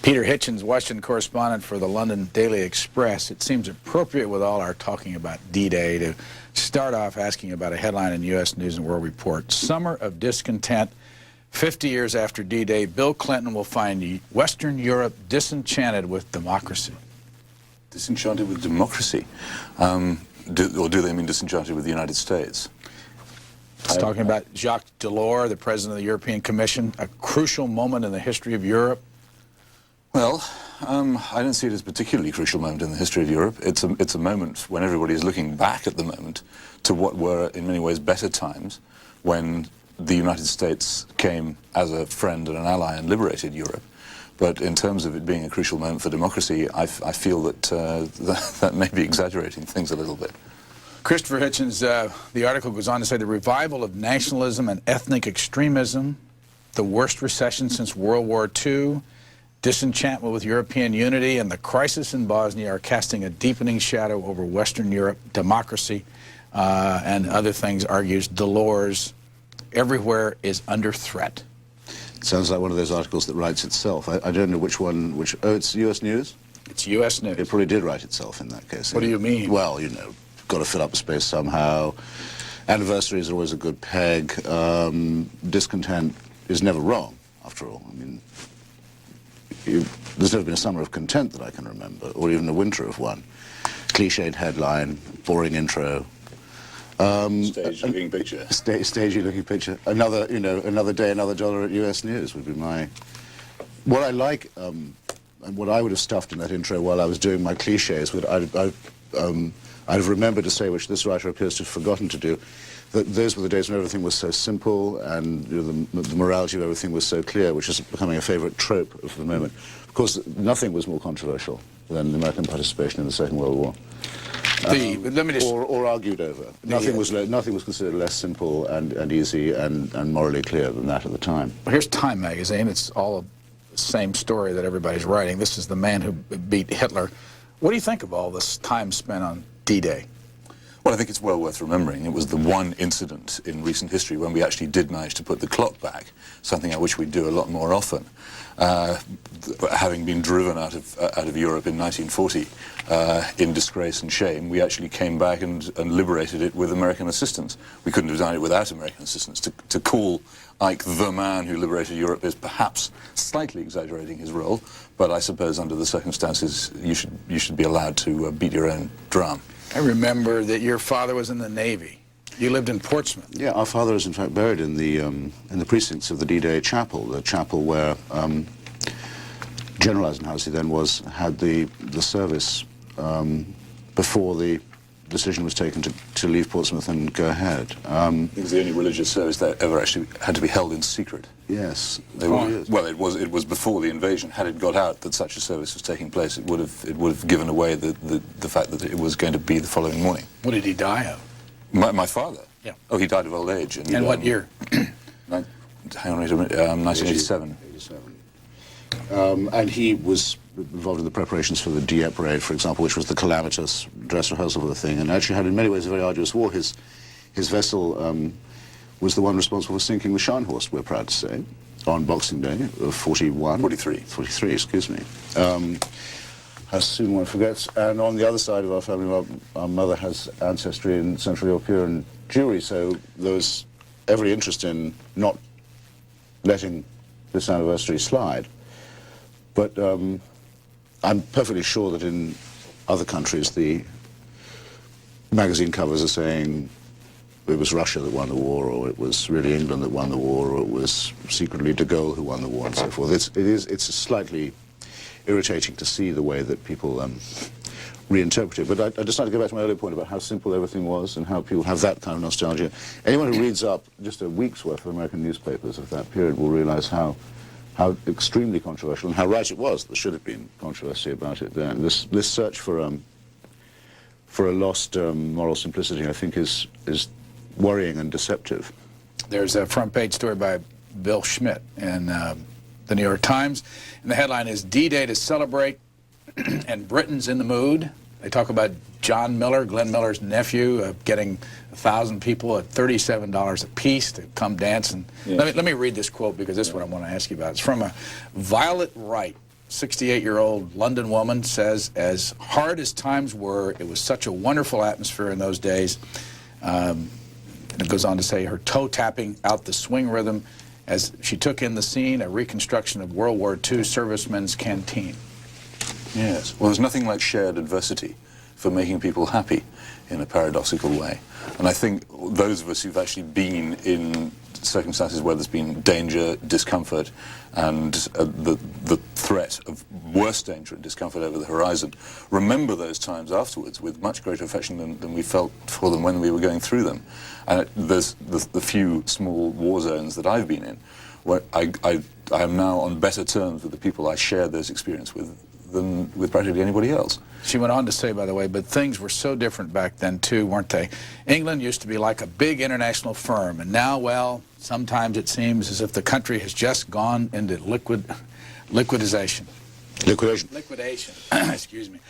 Peter Hitchens, Washington correspondent for the London Daily Express. It seems appropriate with all our talking about D-Day to start off asking about a headline in U.S. News and World Report. Summer of discontent. 50 years after D-Day, Bill Clinton will find Western Europe disenchanted with democracy. Disenchanted with democracy? Or do they mean disenchanted with the United States? It's talking about Jacques Delors, the president of the European Commission, a crucial moment in the history of Europe. Well, I don't see it as a particularly crucial moment in the history of Europe. It's a moment when everybody is looking back at the moment to what were, in many ways, better times when the United States came as a friend and an ally and liberated Europe. But in terms of it being a crucial moment for democracy, I feel that that may be exaggerating things a little bit. Christopher Hitchens, the article goes on to say the revival of nationalism and ethnic extremism, the worst recession since World War II, disenchantment with European unity, and the crisis in Bosnia are casting a deepening shadow over Western Europe, democracy, and other things, argues Delors. Everywhere is under threat. Sounds like one of those articles that writes itself. I don't know which one, oh, it's U.S. News? It's U.S. News. It probably did write itself in that case. What do you mean? Well, you know, got to fill up the space somehow. Anniversaries are always a good peg. Discontent is never wrong, after all. I mean, there's never been a summer of content that I can remember, or even a winter of one. Cliched headline, boring intro. Stagey-looking picture. Stagey-looking picture. Another, you know, another day, another dollar at U.S. News would be my... What I like, and what I would have stuffed in that intro while I was doing my cliches, I'd have remembered to say, which this writer appears to have forgotten to do, that those were the days when everything was so simple and, you know, the morality of everything was so clear, which is becoming a favorite trope of the moment. Of course, nothing was more controversial than the American participation in the Second World War. Let me just... or argued over. Nothing was considered less simple and easy and morally clear than that at the time. Well, here's Time magazine. It's all the same story that everybody's writing. This is the man who beat Hitler. What do you think of all this time spent on D-Day? Well, I think it's well worth remembering. It was the one incident in recent history when we actually did manage to put the clock back, something I wish we'd do a lot more often. Having been driven out of Europe in 1940 in disgrace and shame, we actually came back and liberated it with American assistance. We couldn't have done it without American assistance. To call Ike the man who liberated Europe is perhaps slightly exaggerating his role, but I suppose under the circumstances you should be allowed to beat your own drum. I remember that your father was in the Navy. You lived in Portsmouth. Yeah, our father is in fact buried in the precincts of the D-Day chapel, the chapel where General Eisenhower, as he then was, had the service before the decision was taken to leave Portsmouth and go ahead. It was the only religious service that ever actually had to be held in secret. Yes. Well, it was before the invasion. Had it got out that such a service was taking place, it would have given away the fact that it was going to be the following morning. What did he die of? My father? Yeah. Oh, he died of old age. And what year? Hang on, 1987. And he was involved in the preparations for the Dieppe raid, for example, which was the calamitous dress rehearsal for the thing, and actually had in many ways a very arduous war. His vessel was the one responsible for sinking the Scharnhorst, we're proud to say, on Boxing Day of 43, excuse me. As soon one forgets. And on the other side of our family, our mother has ancestry in Central European Jewry, so there was every interest in not letting this anniversary slide. But I'm perfectly sure that in other countries the magazine covers are saying it was Russia that won the war, or it was really England that won the war, or it was secretly de Gaulle who won the war, and so forth. It's slightly irritating to see the way that people reinterpret it. But I just like to go back to my earlier point about how simple everything was and how people have that kind of nostalgia. Anyone who reads up just a week's worth of American newspapers of that period will realize how extremely controversial and how right it was. There should have been controversy about it then. This search for a lost moral simplicity, I think, is worrying and deceptive. There's a front page story by Bill Schmidt in the New York Times, and the headline is D-Day to celebrate and Britain's in the mood. They talk about John Miller, Glenn Miller's nephew, getting 1,000 people at $37 a piece to come dance. And yeah. Let me read this quote, because this is what I want to ask you about. It's from a Violet Wright 68-year-old London woman, says, as hard as times were, it was such a wonderful atmosphere in those days. And it goes on to say her toe tapping out the swing rhythm as she took in the scene, a reconstruction of World War II servicemen's canteen. Yes. Well, there's nothing like shared adversity for making people happy in a paradoxical way. And I think those of us who've actually been in circumstances where there's been danger, discomfort, and the threat of worse danger and discomfort over the horizon, remember those times afterwards with much greater affection than we felt for them when we were going through them. And there's the few small war zones that I've been in where I am now on better terms with the people I share those experiences with than with practically anybody else. She went on to say, by the way, but things were so different back then, too, weren't they? England used to be like a big international firm, and now, well, sometimes it seems as if the country has just gone into liquidation. Liquidation, excuse me.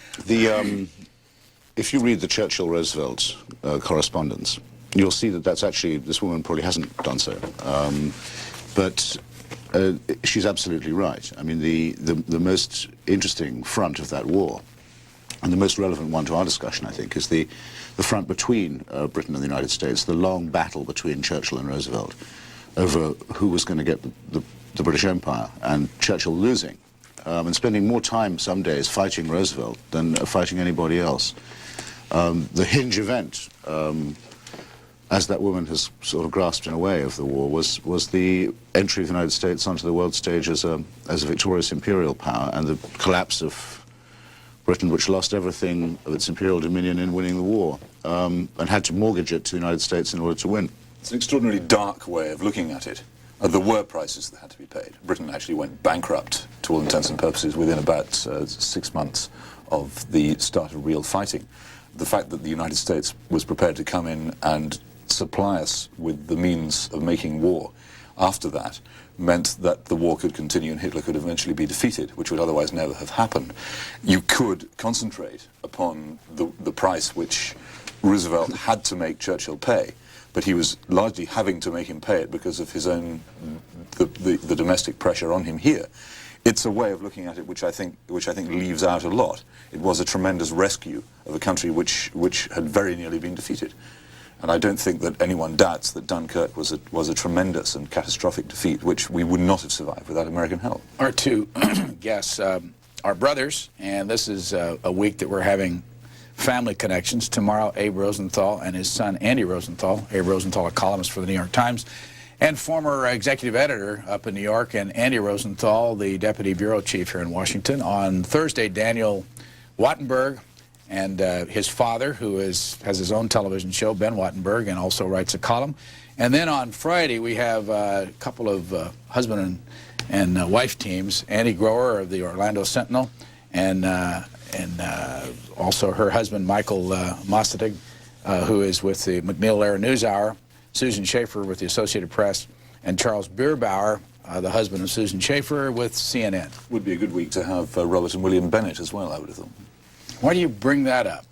If you read the Churchill-Roosevelt correspondence, you'll see that that's actually, this woman probably hasn't done so. But she's absolutely right. I mean, the most interesting front of that war, and the most relevant one to our discussion, I think, is the front between Britain and the United States, the long battle between Churchill and Roosevelt over who was going to get the British Empire, and Churchill losing, and spending more time some days fighting Roosevelt than fighting anybody else. The hinge event, as that woman has sort of grasped in a way of the war, was the entry of the United States onto the world stage as a victorious imperial power, and the collapse of Britain, which lost everything of its imperial dominion in winning the war, and had to mortgage it to the United States in order to win. It's an extraordinarily dark way of looking at it. There were prices that had to be paid. Britain actually went bankrupt, to all intents and purposes, within about 6 months of the start of real fighting. The fact that the United States was prepared to come in and supply us with the means of making war after that meant that the war could continue and Hitler could eventually be defeated, which would otherwise never have happened. You could concentrate upon the price which Roosevelt had to make Churchill pay, but he was largely having to make him pay it because of his own, the domestic pressure on him here. It's a way of looking at it which I think leaves out a lot. It was a tremendous rescue of a country which had very nearly been defeated. And I don't think that anyone doubts that Dunkirk was a tremendous and catastrophic defeat, which we would not have survived without American help. Our two guests are brothers, and this is a week that we're having family connections. Tomorrow, Abe Rosenthal and his son, Andy Rosenthal. Abe Rosenthal, a columnist for the New York Times, and former executive editor up in New York, and Andy Rosenthal, the deputy bureau chief here in Washington. On Thursday, Daniel Wattenberg and his father, who has his own television show, Ben Wattenberg, and also writes a column. And then on Friday, we have a couple of husband and wife teams, Andy Grower of the Orlando Sentinel, and also her husband, Michael Mostadig, who is with the McNeil-Lehrer NewsHour, Susan Schaefer with the Associated Press, and Charles Bierbauer, the husband of Susan Schaefer, with CNN. Would be a good week to have Robert and William Bennett as well, I would have thought. Why do you bring that up?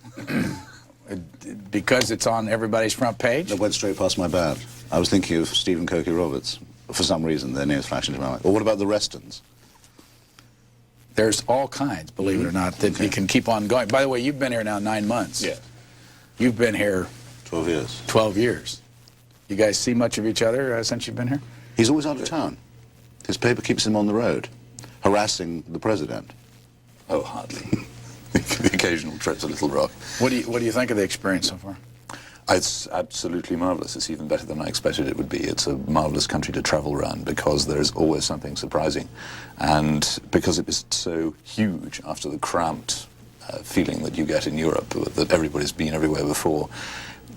Because it's on everybody's front page? That went straight past my bat. I was thinking of Stephen Cokie Roberts. For some reason, their names flashed into my mind. Or what about the Restons? There's all kinds, believe it or not, that you can keep on going. By the way, you've been here now 9 months. Yeah. You've been here 12 years. 12 years. You guys see much of each other since you've been here? He's always out of town. His paper keeps him on the road, harassing the president. Oh, hardly. The occasional trip to Little Rock. What do you think of the experience so far? It's absolutely marvelous. It's even better than I expected it would be. It's a marvelous country to travel around because there's always something surprising. And because it is so huge after the cramped feeling that you get in Europe, that everybody's been everywhere before,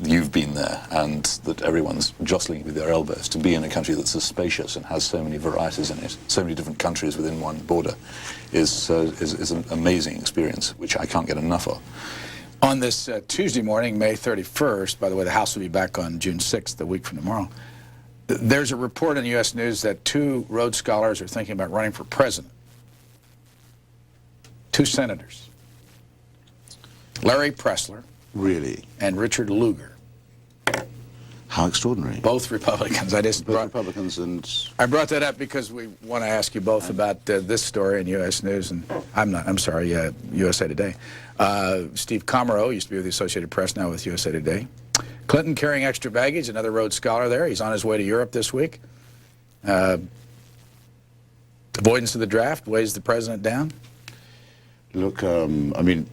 you've been there, and that everyone's jostling with their elbows, to be in a country that's so spacious and has so many varieties in it, so many different countries within one border, is an amazing experience, which I can't get enough of. On this Tuesday morning, May 31st, by the way, the House will be back on June 6th, a week from tomorrow, there's a report in U.S. News that 2 Rhodes Scholars are thinking about running for president. 2 senators. Larry Pressler. Really? And Richard Lugar. How extraordinary. Both Republicans. Both Republicans and... I brought that up because we want to ask you both about this story in U.S. News, and USA Today. Steve Comereau used to be with the Associated Press, now with USA Today. Clinton carrying extra baggage, another Rhodes Scholar there. He's on his way to Europe this week. Avoidance of the draft weighs the president down? Look, I mean,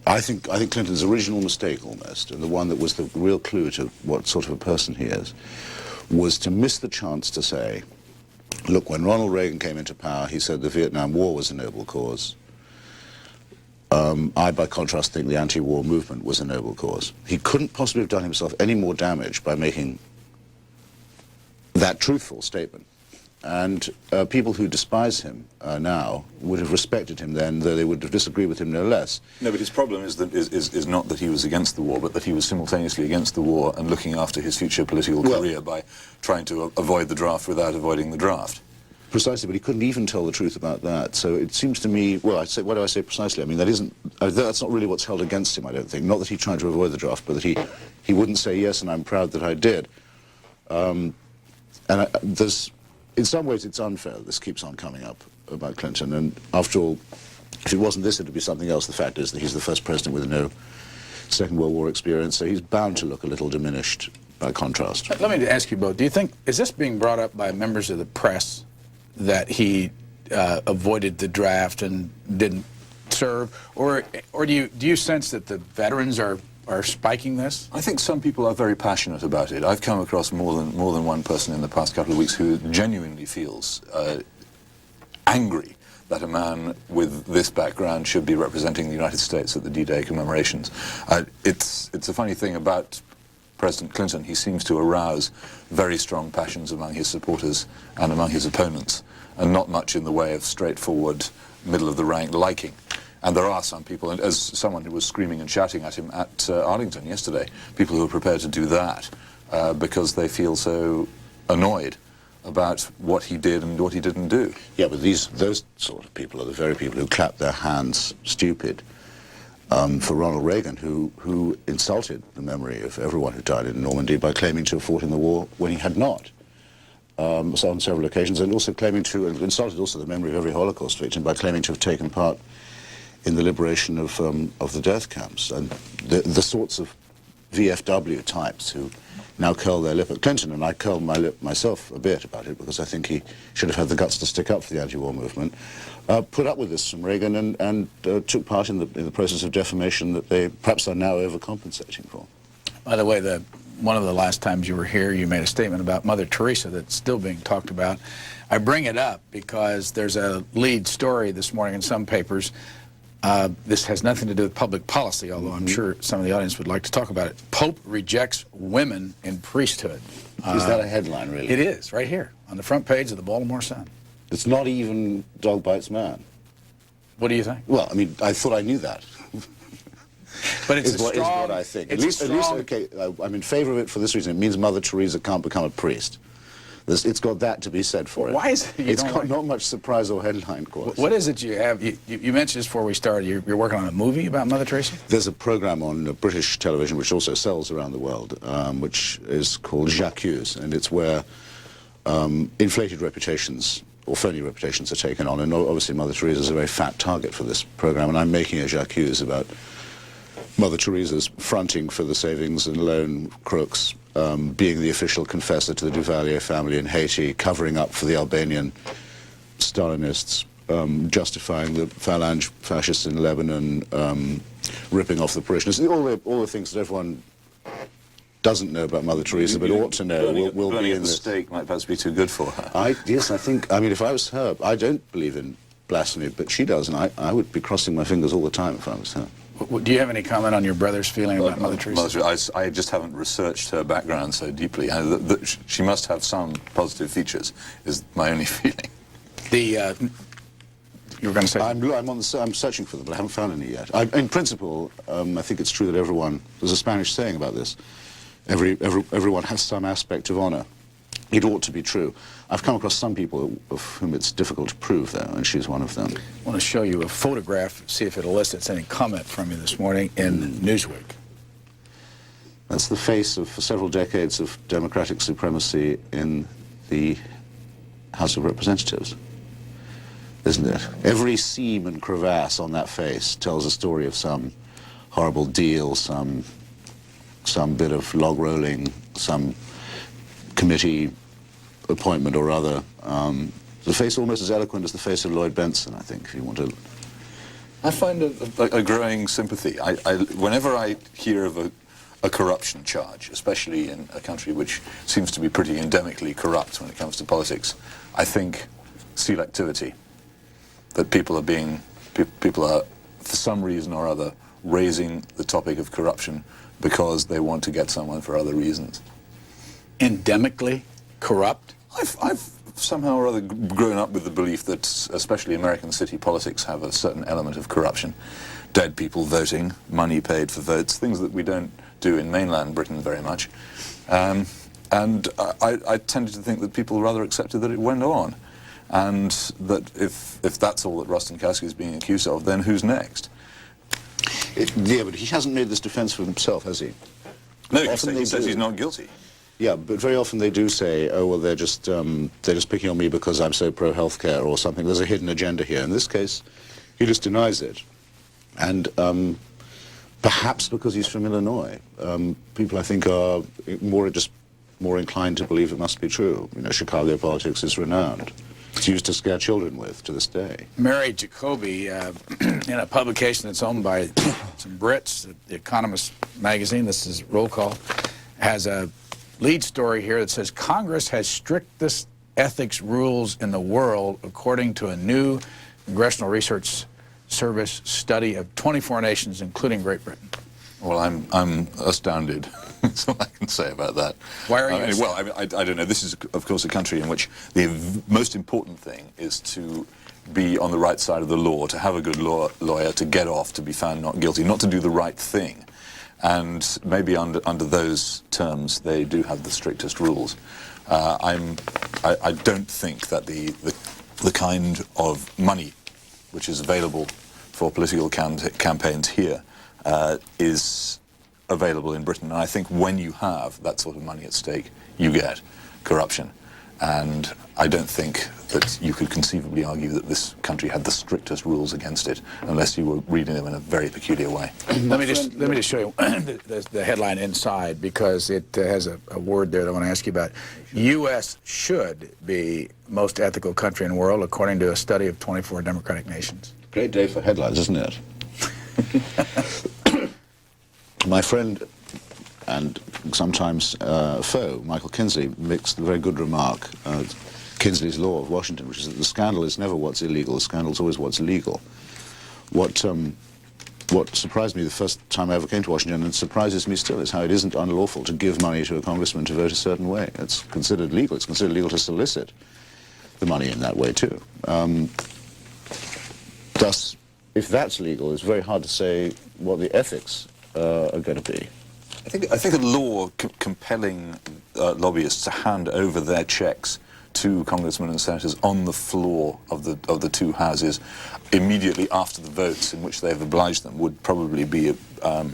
I think Clinton's original mistake, almost, and the one that was the real clue to what sort of a person he is, was to miss the chance to say, look, when Ronald Reagan came into power, he said the Vietnam War was a noble cause. I, by contrast, think the anti-war movement was a noble cause. He couldn't possibly have done himself any more damage by making that truthful statement. And people who despise him now would have respected him then, though they would have disagreed with him no less. No, but his problem is that is not that he was against the war, but that he was simultaneously against the war and looking after his future political career by trying to avoid the draft without avoiding the draft. Precisely, but he couldn't even tell the truth about that. So it seems to me, well, what do I say precisely? I mean, that's not really what's held against him, I don't think. Not that he tried to avoid the draft, but that he wouldn't say yes, and I'm proud that I did. In some ways, it's unfair. This keeps on coming up about Clinton. And after all, if it wasn't this, it would be something else. The fact is that he's the first president with no Second World War experience, so he's bound to look a little diminished by contrast. Let me ask you both. Do you think, is this being brought up by members of the press that he avoided the draft and didn't serve? Or do you sense that the veterans are spiking this? I think some people are very passionate about it. I've come across more than one person in the past couple of weeks who genuinely feels angry that a man with this background should be representing the United States at the D-Day commemorations. It's a funny thing about President Clinton. He seems to arouse very strong passions among his supporters and among his opponents, and not much in the way of straightforward, middle-of-the-rank liking. And there are some people, and as someone who was screaming and shouting at him at Arlington yesterday, people who are prepared to do that because they feel so annoyed about what he did and what he didn't do. Yeah, but those sort of people are the very people who clap their hands stupid for Ronald Reagan, who insulted the memory of everyone who died in Normandy by claiming to have fought in the war when he had not. So on several occasions, and also claiming to, and insulted also the memory of every Holocaust victim by claiming to have taken part in the liberation of the death camps, and the sorts of VFW types who now curl their lip at Clinton, and I curl my lip myself a bit about it because I think he should have had the guts to stick up for the anti-war movement, put up with this from Reagan and took part in the process of defamation that they perhaps are now overcompensating for. By the way, one of the last times you were here, you made a statement about Mother Teresa that's still being talked about. I bring it up because there's a lead story this morning in some papers. This has nothing to do with public policy, although I'm sure some of the audience would like to talk about it. Pope rejects women in priesthood. Is that a headline, really? It is, right here, on the front page of the Baltimore Sun. It's not even Dog Bites Man. What do you think? Well, I mean, I thought I knew that. But it's is what I think. At least, okay, I'm in favor of it for this reason. It means Mother Teresa can't become a priest. It's got that to be said for it. Why is it? It's got not much surprise or headline quality. What is it you have? You mentioned this before we started. You're working on a movie about Mother Teresa? There's a program on British television which also sells around the world, which is called J'accuse, and it's where inflated reputations or phony reputations are taken on, and obviously Mother Teresa is a very fat target for this program, and I'm making a J'accuse about Mother Teresa's fronting for the savings and loan crooks, being the official confessor to the Duvalier family in Haiti, covering up for the Albanian Stalinists, justifying the Phalange fascists in Lebanon, ripping off the parishioners, all the things that everyone doesn't know about Mother Teresa but ought to know will be in the this. stake might perhaps be too good for her. Yes, I think, I mean, if I was her, I don't believe in blasphemy, but she does, and I would be crossing my fingers all the time if I was her. Do you have any comment on your brother's feeling about Mother Teresa? I just haven't researched her background so deeply. She must have some positive features, is my only feeling. You were going to say? I'm searching for them, but I haven't found any yet. In principle, I think it's true that everyone, there's a Spanish saying about this, everyone has some aspect of honor. It ought to be true. I've come across some people of whom it's difficult to prove, though, and she's one of them. I want to show you a photograph, see if it elicits any comment from you this morning in Newsweek. That's the face of, for several decades, of democratic supremacy in the House of Representatives, isn't it? Every seam and crevasse on that face tells a story of some horrible deal, some bit of log rolling, some committee appointment or other. The face almost as eloquent as the face of Lloyd Benson, I think, if you want to. I find a growing sympathy. Whenever I hear of a corruption charge, especially in a country which seems to be pretty endemically corrupt when it comes to politics, I think selectivity. That people are, for some reason or other, raising the topic of corruption because they want to get someone for other reasons. Endemically corrupt? I've somehow or other grown up with the belief that especially American city politics have a certain element of corruption. Dead people voting, money paid for votes, things that we don't do in mainland Britain very much. And I tended to think that people rather accepted that it went on. And that if that's all that Rostenkowski is being accused of, then who's next? Yeah, but he hasn't made this defense for himself, has he? No, he says he's not guilty. Yeah, but very often they do say, oh, well, they're just picking on me because I'm so pro-healthcare or something. There's a hidden agenda here. In this case, he just denies it. And perhaps because he's from Illinois, people, I think, are more inclined to believe it must be true. You know, Chicago politics is renowned. It's used to scare children with to this day. Mary Jacoby, in a publication that's owned by some Brits, The Economist magazine, this is Roll Call, has a lead story here that says Congress has strictest ethics rules in the world according to a new Congressional Research Service study of 24 nations, including Great Britain. Well, I'm astounded. That's all I can say about that. Why are you? Well, I don't know. This is, of course, a country in which the most important thing is to be on the right side of the law, to have a good lawyer, to get off, to be found not guilty, not to do the right thing. And maybe under those terms, they do have the strictest rules. I don't think that the kind of money which is available for political campaigns here is available in Britain. And I think when you have that sort of money at stake, you get corruption. And I don't think that you could conceivably argue that this country had the strictest rules against it, unless you were reading them in a very peculiar way. Let me just show you the headline inside, because it has a word there that I want to ask you about. U.S. should be most ethical country in the world, according to a study of 24 democratic nations. Great day for headlines, isn't it? My friend and sometimes foe, Michael Kinsley, makes the very good remark, Kinsley's Law of Washington, which is that the scandal is never what's illegal, the scandal is always what's legal. What surprised me the first time I ever came to Washington, and surprises me still, is how it isn't unlawful to give money to a congressman to vote a certain way. It's considered legal. It's considered legal to solicit the money in that way, too. Thus, if that's legal, it's very hard to say what the ethics are going to be. I think a law compelling lobbyists to hand over their checks to congressmen and senators on the floor of the two houses immediately after the votes in which they have obliged them would probably be a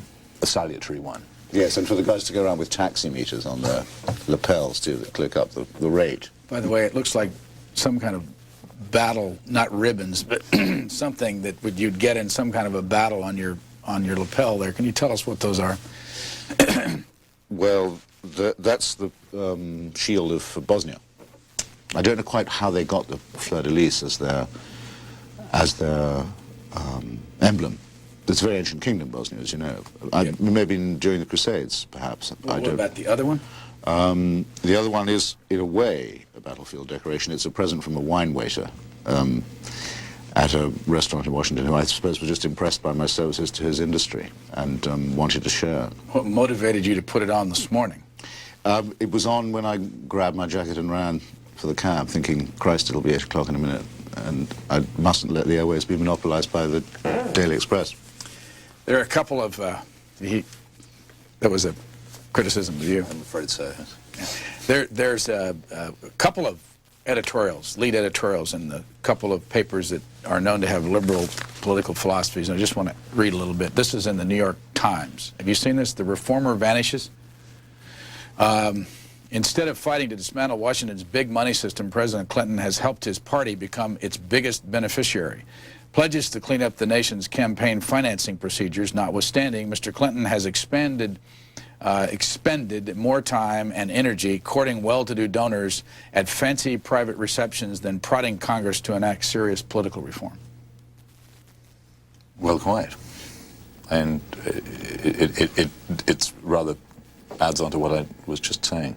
salutary one. Yes, and for the guys to go around with taximeters on their lapels too, that click up the rate. By the way, it looks like some kind of battle, not ribbons, but something that you'd get in some kind of a battle on your lapel there. Can you tell us what those are? Well, that's the shield of Bosnia. I don't know quite how they got the fleur-de-lis as their emblem. It's a very ancient kingdom, Bosnia, as you know. Maybe during the Crusades, perhaps. Well, what about the other one? The other one is, in a way, a battlefield decoration. It's a present from a wine waiter at a restaurant in Washington, who I suppose was just impressed by my services to his industry and wanted to share. What motivated you to put it on this morning? It was on when I grabbed my jacket and ran for the cab, thinking, Christ, it'll be 8 o'clock in a minute, and I mustn't let the airways be monopolized by the Daily Express. There are a couple of... that was a criticism of you. I'm afraid so. There's a couple of editorials, lead editorials, in the couple of papers that are known to have liberal political philosophies, and I just want to read a little bit. This is in the New York Times. Have you seen this? The reformer vanishes. Instead of fighting to dismantle Washington's big money system, President Clinton has helped his party become its biggest beneficiary. Pledges to clean up the nation's campaign financing procedures notwithstanding, Mr. Clinton has expended more time and energy courting well-to-do donors at fancy private receptions than prodding Congress to enact serious political reform. Well, quite. And it's rather adds on to what I was just saying.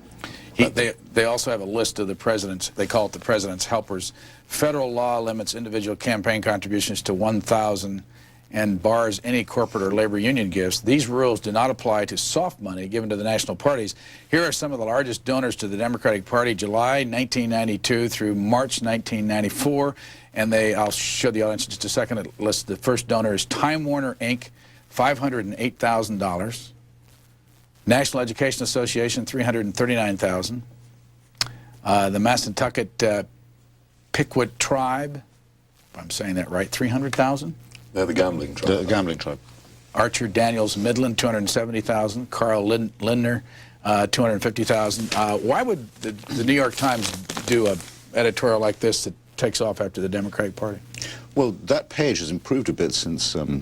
They also have a list of the president's, they call it the president's helpers. Federal law limits individual campaign contributions to $1,000 and bars any corporate or labor union gifts. These rules do not apply to soft money given to the national parties. Here are some of the largest donors to the Democratic Party, July 1992 through March 1994. And I'll show the audience in just a second. List. The first donor is Time Warner, Inc., $508,000. National Education Association, $339,000. The Massantucket Piquet Tribe, if I'm saying that right, $300,000. They're the gambling tribe. The gambling tribe. Archer Daniels Midland, $270,000. Carl Lindner, $250,000. Why would the New York Times do an editorial like this that takes off after the Democratic Party? Well, that page has improved a bit since Hal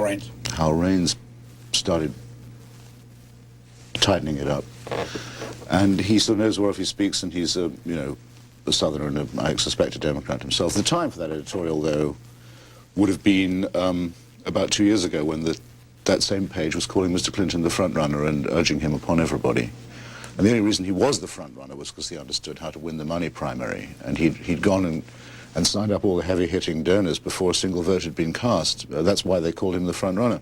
Raines. Hal Raines started tightening it up, and he still knows where he speaks, and he's a a Southerner and I suspect a Democrat himself. The time for that editorial, though, would have been about 2 years ago when that same page was calling Mr. Clinton the front runner and urging him upon everybody. And the only reason he was the front runner was because he understood how to win the money primary, and he'd gone and signed up all the heavy-hitting donors before a single vote had been cast. That's why they called him the front runner.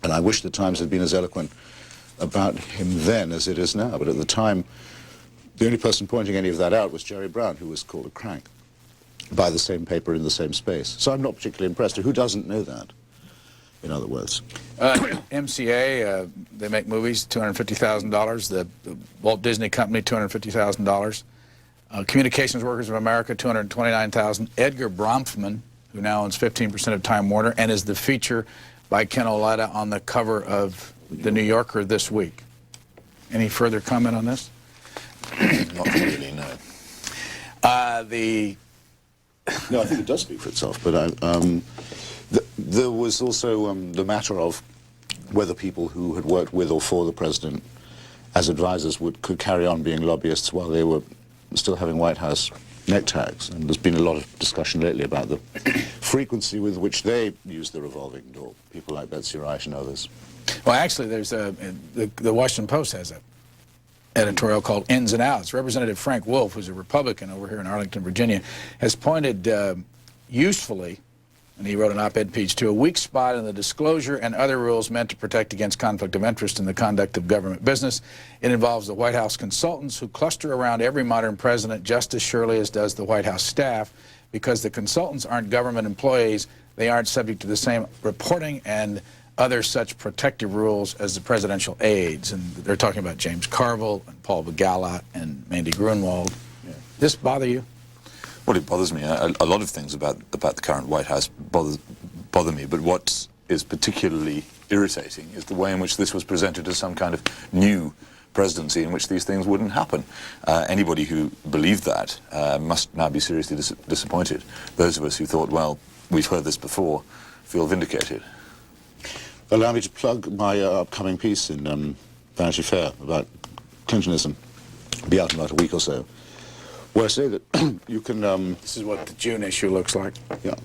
And I wish the Times had been as eloquent about him then as it is now. But at the time, the only person pointing any of that out was Jerry Brown, who was called a crank by the same paper in the same space. So I'm not particularly impressed. Who doesn't know that, in other words? MCA, they make movies, $250,000. The Walt Disney Company, $250,000. Communications Workers of America, $229,000. Edgar Bronfman, who now owns 15% of Time Warner and is the feature by Ken Olada on the cover of The New Yorker this week. Any further comment on this? Not really, no. No, I think it does speak for itself, but there was also the matter of whether people who had worked with or for the president as advisors could carry on being lobbyists while they were still having White House neck tags. And there's been a lot of discussion lately about the frequency with which they use the revolving door, people like Betsy Wright and others. Well, actually, there's the Washington Post has an editorial called Ins and Outs. Representative Frank Wolf, who's a Republican over here in Arlington, Virginia, has pointed usefully, and he wrote an op-ed piece, to a weak spot in the disclosure and other rules meant to protect against conflict of interest in the conduct of government business. It involves the White House consultants who cluster around every modern president just as surely as does the White House staff. Because the consultants aren't government employees, they aren't subject to the same reporting and other such protective rules as the presidential aides. And they're talking about James Carville and Paul Begala and Mandy Grunwald. Yeah. This bother you? Well, it bothers me. A lot of things about the current White House bother me, but what is particularly irritating is the way in which this was presented as some kind of new presidency in which these things wouldn't happen. Anybody who believed that must now be seriously disappointed. Those of us who thought, well, we've heard this before, feel vindicated. Allow me to plug my upcoming piece in Vanity Fair about Clintonism. It'll be out in about a week or so, where I say that you can... This is what the June issue looks like. Yeah.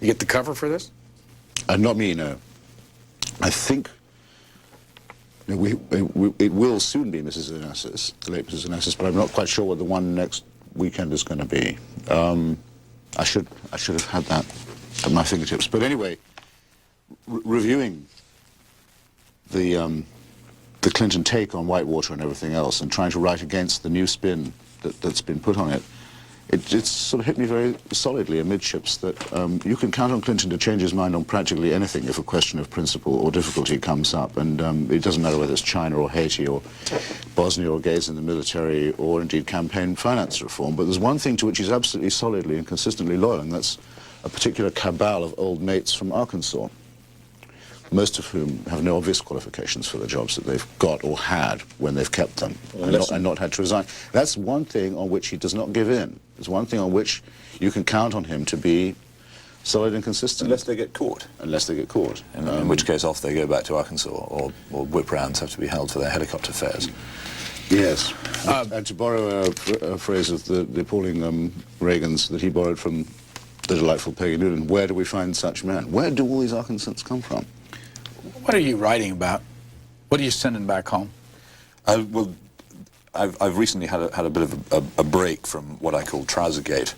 You get the cover for this? Not me, no. I think it will soon be Mrs. Onassis, the late Mrs. Onassis, but I'm not quite sure what the one next weekend is going to be. I should have had that at my fingertips. But anyway, reviewing the Clinton take on Whitewater and everything else, and trying to write against the new spin that's been put on it, it's sort of hit me very solidly amidships that you can count on Clinton to change his mind on practically anything if a question of principle or difficulty comes up. And it doesn't matter whether it's China or Haiti or Bosnia or gays in the military or indeed campaign finance reform. But there's one thing to which he's absolutely solidly and consistently loyal, and that's a particular cabal of old mates from Arkansas, most of whom have no obvious qualifications for the jobs that they've got or had when they've kept them, and not had to resign. That's one thing on which he does not give in. It's one thing on which you can count on him to be solid and consistent. Unless they get caught. Unless they get caught. In which case off they go back to Arkansas, or whip rounds have to be held for their helicopter fares. Yes. And to borrow a phrase of the appalling Reagan's that he borrowed from the delightful Peggy Noonan, where do we find such men? Where do all these Arkansans come from? What are you writing about? What are you sending back home? Well, I've recently had a bit of a break from what I call Trousergate,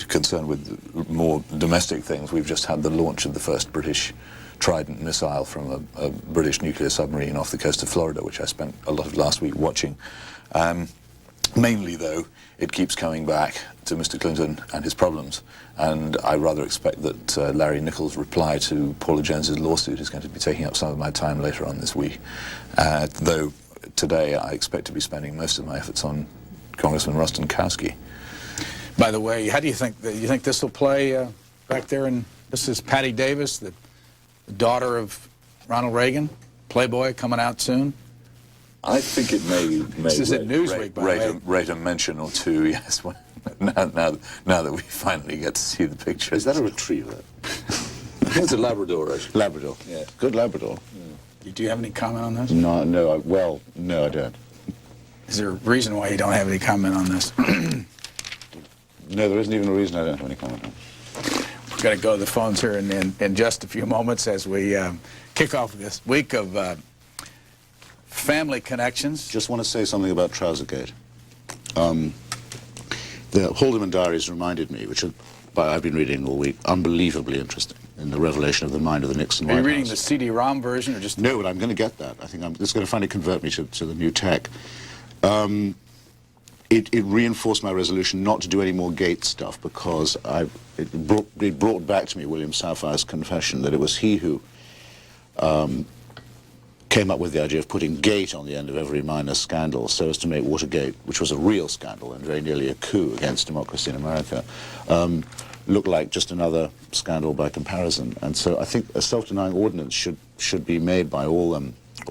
concerned with more domestic things. We've just had the launch of the first British Trident missile from a British nuclear submarine off the coast of Florida, which I spent a lot of last week watching. Mainly, though, it keeps coming back to Mr. Clinton and his problems, and I rather expect that Larry Nichols' reply to Paula Jones's lawsuit is going to be taking up some of my time later on this week, though today I expect to be spending most of my efforts on Congressman Rostenkowski. By the way, how do you think this will play back there? And this is Patty Davis, the daughter of Ronald Reagan, Playboy, coming out soon. I think it may this is at Newsweek, by the way. Rate a mention or two, yes. Now that we finally get to see the picture. Is that a retriever? I think it's a Labrador, actually. Labrador. Yeah. Good Labrador. Yeah. Do you have any comment on this? No, no, I don't. Is there a reason why you don't have any comment on this? No, there isn't even a reason I don't have any comment on it. We're going to go to the phones here in just a few moments as we kick off this week of family connections. Just want to say something about Trousergate. The Haldeman Diaries reminded me, which I've been reading all week, unbelievably interesting, in the revelation of the mind of the Nixon White House. Are you reading the CD-ROM version or just... No, but I'm going to get that. I think it's going to finally convert me to the new tech. It reinforced my resolution not to do any more Gate stuff, because it brought back to me William Sapphire's confession that it was he who came up with the idea of putting Gate on the end of every minor scandal so as to make Watergate, which was a real scandal and very nearly a coup against democracy in America, look like just another scandal by comparison. And so I think a self-denying ordinance should be made by all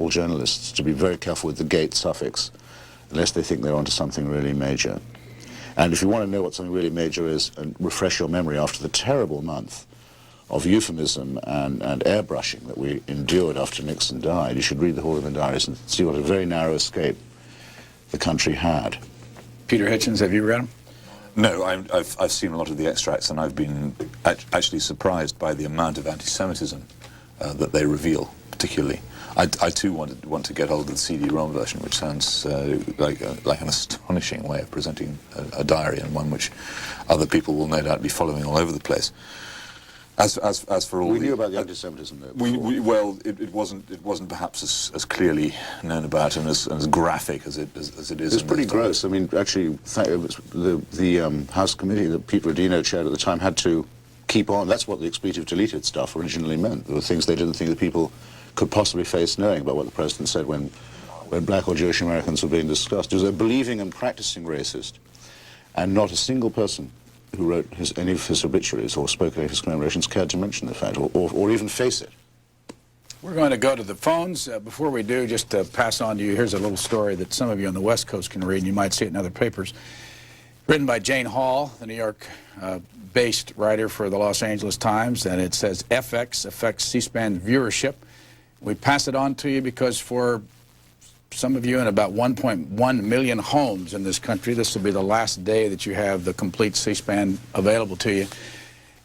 journalists to be very careful with the Gate suffix, unless they think they're onto something really major. And if you want to know what something really major is, and refresh your memory after the terrible month of euphemism and airbrushing that we endured after Nixon died, you should read the Haldeman Diaries and see what a very narrow escape the country had. Peter Hitchens, have you read them? No, I've seen a lot of the extracts, and I've been actually surprised by the amount of anti-Semitism that they reveal, particularly. I too want to get hold of the CD-ROM version, which sounds like an astonishing way of presenting a diary, and one which other people will no doubt be following all over the place. As for all, we knew about the anti-Semitism though. Well, it wasn't perhaps as clearly known about and as graphic as it is. It was pretty gross. I mean, actually, the House committee that Pete Rodino chaired at the time had to keep on. That's what the expletive deleted stuff originally meant. There were things they didn't think that people could possibly face knowing about what the president said when black or Jewish Americans were being discussed. He was a believing and practicing racist, and not a single person who wrote any of his obituaries or spoke any of his commemorations cared to mention the fact or even face it. We're going to go to the phones. Before we do, just to pass on to you, here's a little story that some of you on the West Coast can read, and you might see it in other papers. Written by Jane Hall, the New York-based writer for the Los Angeles Times, and it says FX affects C-SPAN viewership. We pass it on to you because for some of you in about 1.1 million homes in this country, this will be the last day that you have the complete C-SPAN available to you.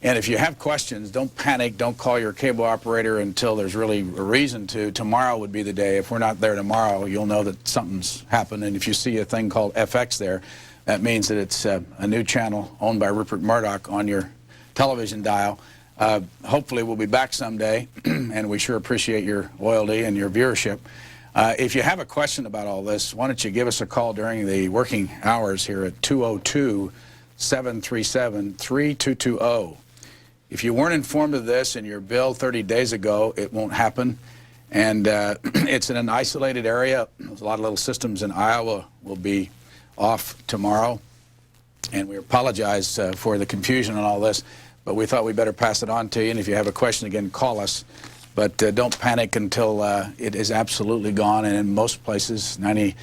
And if you have questions, don't panic. Don't call your cable operator until there's really a reason to. Tomorrow would be the day. If we're not there tomorrow, you'll know that something's happened. And if you see a thing called FX there, that means that it's a new channel owned by Rupert Murdoch on your television dial. Hopefully we'll be back someday, and we sure appreciate your loyalty and your viewership. If you have a question about all this, why don't you give us a call during the working hours here at 202-737-3220. If you weren't informed of this in your bill 30 days ago, it won't happen. And it's in an isolated area. There's a lot of little systems in Iowa will be off tomorrow. And we apologize for the confusion and all this, but we thought we'd better pass it on to you. And if you have a question, again, call us But don't panic until it is absolutely gone. And in most places, 99%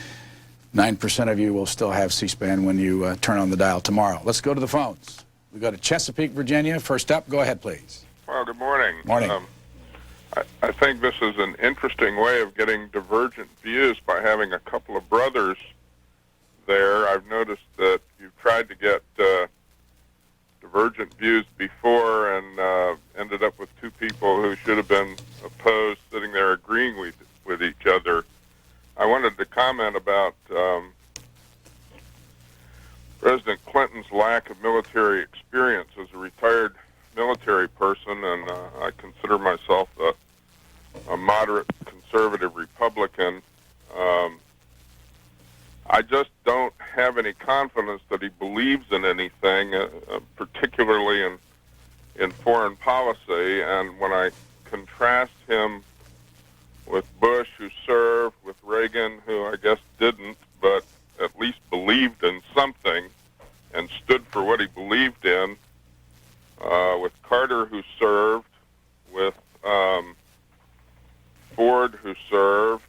of you will still have C-SPAN when you turn on the dial tomorrow. Let's go to the phones. We go to Chesapeake, Virginia. First up, go ahead, please. Well, good morning. Morning. I think this is an interesting way of getting divergent views by having a couple of brothers there. I've noticed that you've tried to get divergent views before and ended up with two people who should have been opposed sitting there agreeing with each other. I wanted to comment about President Clinton's lack of military experience. As a retired military person, and I consider myself a moderate conservative Republican, I just don't have any confidence that he believes in anything, particularly in foreign policy. And when I contrast him with Bush, who served, with Reagan, who I guess didn't, but at least believed in something and stood for what he believed in, with Carter, who served, with Ford, who served,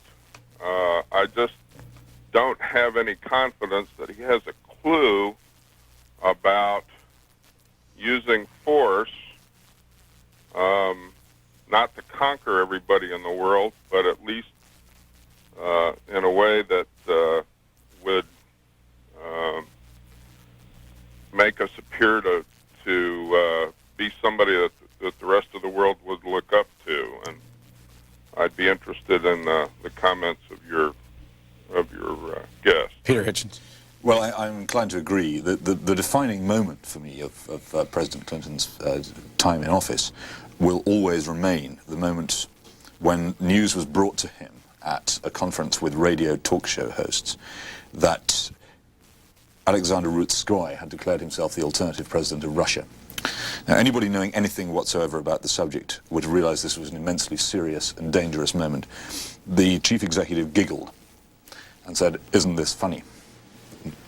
I just don't have any confidence that he has a clue about using force, not to conquer everybody in the world, but at least in a way that would make us appear to be somebody that the rest of the world would look up to. And I'd be interested in the comments of your guest. Peter Hitchens. Well, I'm inclined to agree that the defining moment for me of President Clinton's time in office will always remain the moment when news was brought to him at a conference with radio talk show hosts that Alexander Rutskoy had declared himself the alternative president of Russia. Now, anybody knowing anything whatsoever about the subject would realize this was an immensely serious and dangerous moment. The chief executive giggled and said, "Isn't this funny?"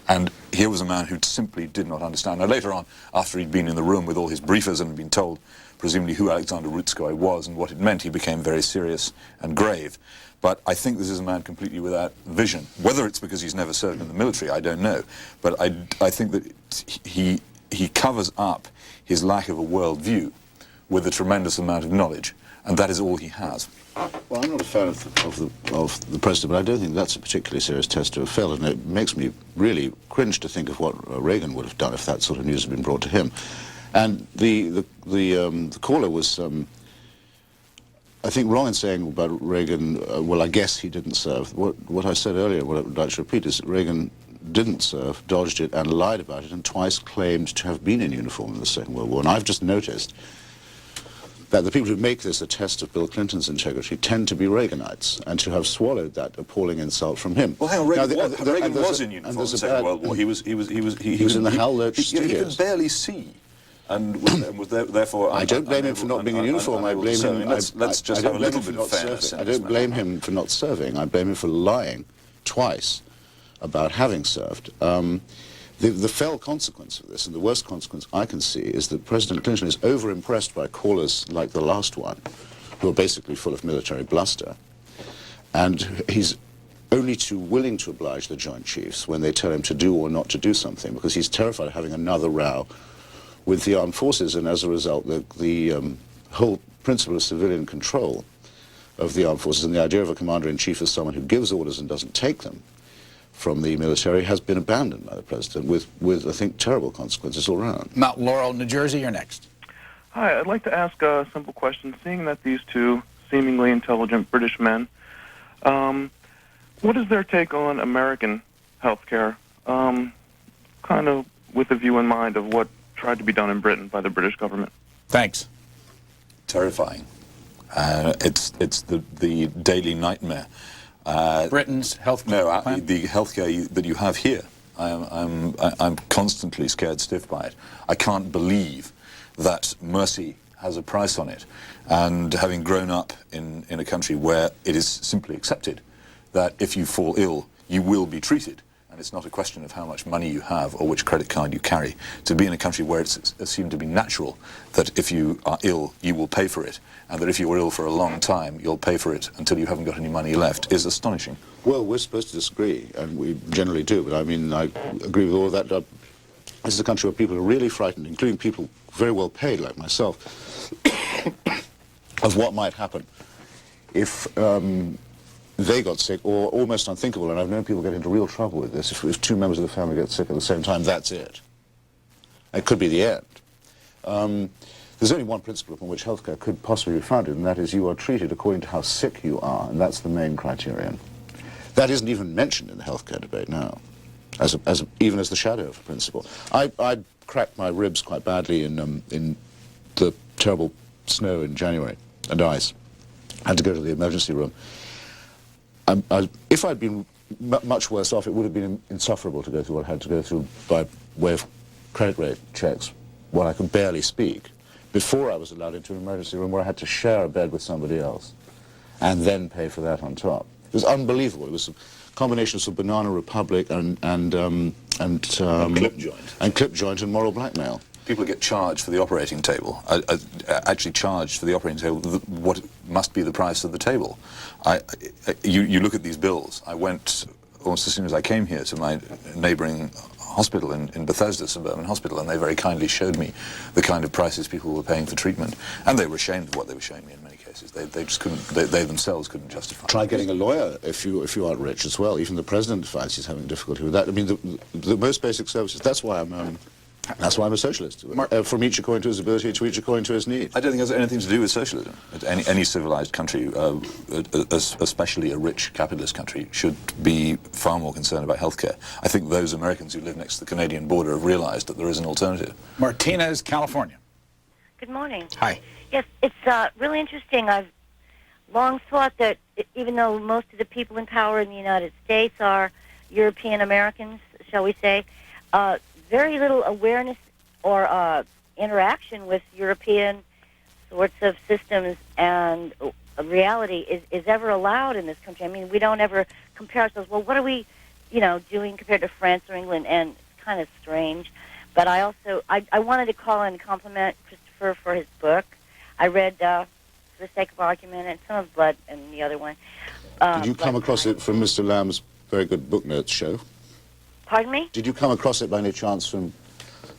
And here was a man who simply did not understand. Now, later on, after he'd been in the room with all his briefers and been told, presumably, who Alexander Rutskoy was and what it meant, he became very serious and grave. But I think this is a man completely without vision. Whether it's because he's never served in the military, I don't know. But I think that he covers up his lack of a worldview with a tremendous amount of knowledge, and that is all he has. Well, I'm not a fan of the president, but I don't think that's a particularly serious test to have failed, and it makes me really cringe to think of what Reagan would have done if that sort of news had been brought to him. And the caller was, I think, wrong in saying about Reagan, well, I guess he didn't serve. What I said earlier, what I would like to repeat, is that Reagan didn't serve, dodged it, and lied about it, and twice claimed to have been in uniform in the Second World War. And I've just noticed that the people who make this a test of Bill Clinton's integrity tend to be Reaganites, and to have swallowed that appalling insult from him. Well, hang on, Reagan was in uniform in the Second World War. He was in the Hal Lurch studios. He could barely see, and was therefore. I don't blame him for not being in uniform. I blame him. Let's just have a little bit of fairness. I don't blame him for not serving. I blame him for lying twice about having served. The fell consequence of this, and the worst consequence I can see, is that President Clinton is over-impressed by callers like the last one, who are basically full of military bluster, and he's only too willing to oblige the Joint Chiefs when they tell him to do or not to do something, because he's terrified of having another row with the armed forces, and as a result, the whole principle of civilian control of the armed forces and the idea of a commander-in-chief as someone who gives orders and doesn't take them from the military has been abandoned by the president with I think, terrible consequences all around. Mount Laurel, New Jersey, you're next. Hi, I'd like to ask a simple question. Seeing that these two seemingly intelligent British men, what is their take on American health care? Kind of with a view in mind of what tried to be done in Britain by the British government. Thanks. Terrifying. It's the daily nightmare. Britain's health care plan? The healthcare that you have here, I'm constantly scared stiff by it. I can't believe that mercy has a price on it. And having grown up in a country where it is simply accepted that if you fall ill, you will be treated, and it's not a question of how much money you have or which credit card you carry, to be in a country where it's assumed to be natural that if you are ill, you will pay for it, and that if you're ill for a long time, you'll pay for it until you haven't got any money left, is astonishing. Well, we're supposed to disagree, and we generally do, but I mean, I agree with all of that. This is a country where people are really frightened, including people very well paid like myself, of what might happen if they got sick, or almost unthinkable, and I've known people get into real trouble with this. If two members of the family get sick at the same time, that's it. It could be the end. There's only one principle upon which healthcare could possibly be founded, and that is you are treated according to how sick you are, and that's the main criterion. That isn't even mentioned in the healthcare debate now, even as the shadow of a principle. I cracked my ribs quite badly in the terrible snow in January, and ice. I had to go to the emergency room. If I'd been much worse off, it would have been insufferable to go through what I had to go through by way of credit rate checks while I could barely speak, before I was allowed into an emergency room where I had to share a bed with somebody else and then pay for that on top. It was unbelievable. It was a combination of Banana Republic and clip joint. And clip joint and moral blackmail. People get charged for the operating table, actually charged for the operating table what must be the price of the table. You look at these bills. I went almost as soon as I came here to my neighbouring hospital in Bethesda, Suburban Hospital, and they very kindly showed me the kind of prices people were paying for treatment, and they were ashamed of what they were showing me in many cases. They just couldn't, they themselves couldn't justify it. Try getting a lawyer if you aren't rich as well. Even the president finds he's having difficulty with that. I mean, the most basic services. That's why I'm a socialist. From each according to his ability, to each according to his need. I don't think it has anything to do with socialism. Any civilized country, especially a rich capitalist country, should be far more concerned about healthcare. I think those Americans who live next to the Canadian border have realized that there is an alternative. Martinez, California. Good morning. Hi. Yes, it's really interesting. I've long thought that even though most of the people in power in the United States are European Americans, shall we say, very little awareness or interaction with European sorts of systems and reality is ever allowed in this country. I mean, we don't ever compare ourselves. Well, what are we, doing compared to France or England? And it's kind of strange. But I also, I wanted to call and compliment Christopher for his book. I read, for the sake of argument, and some of Blood and the other one. Did you come across it from Mr. Lamb's very good book notes show? Pardon me? Did you come across it by any chance from...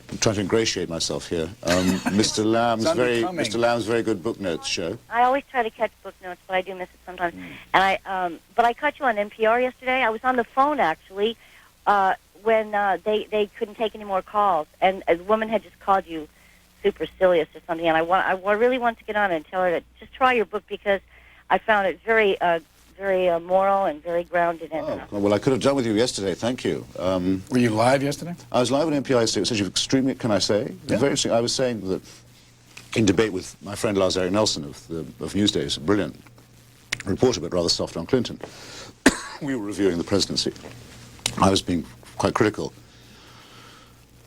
I'm trying to ingratiate myself here. Mr. Lamb's very good book notes show. I always try to catch book notes, but I do miss it sometimes. And but I caught you on NPR yesterday. I was on the phone actually when they couldn't take any more calls, and a woman had just called you supercilious or something. And I really want to get on and tell her to just try your book because I found it very moral and very grounded in it. Well, I could have done with you yesterday, thank you. Were you live yesterday? I was live on NPR yesterday. It was actually extremely, can I say? Yeah. Very interesting. I was saying that in debate with my friend Lars Erik Nelson of Newsday, a brilliant reporter, but rather soft on Clinton. We were reviewing the presidency. I was being quite critical.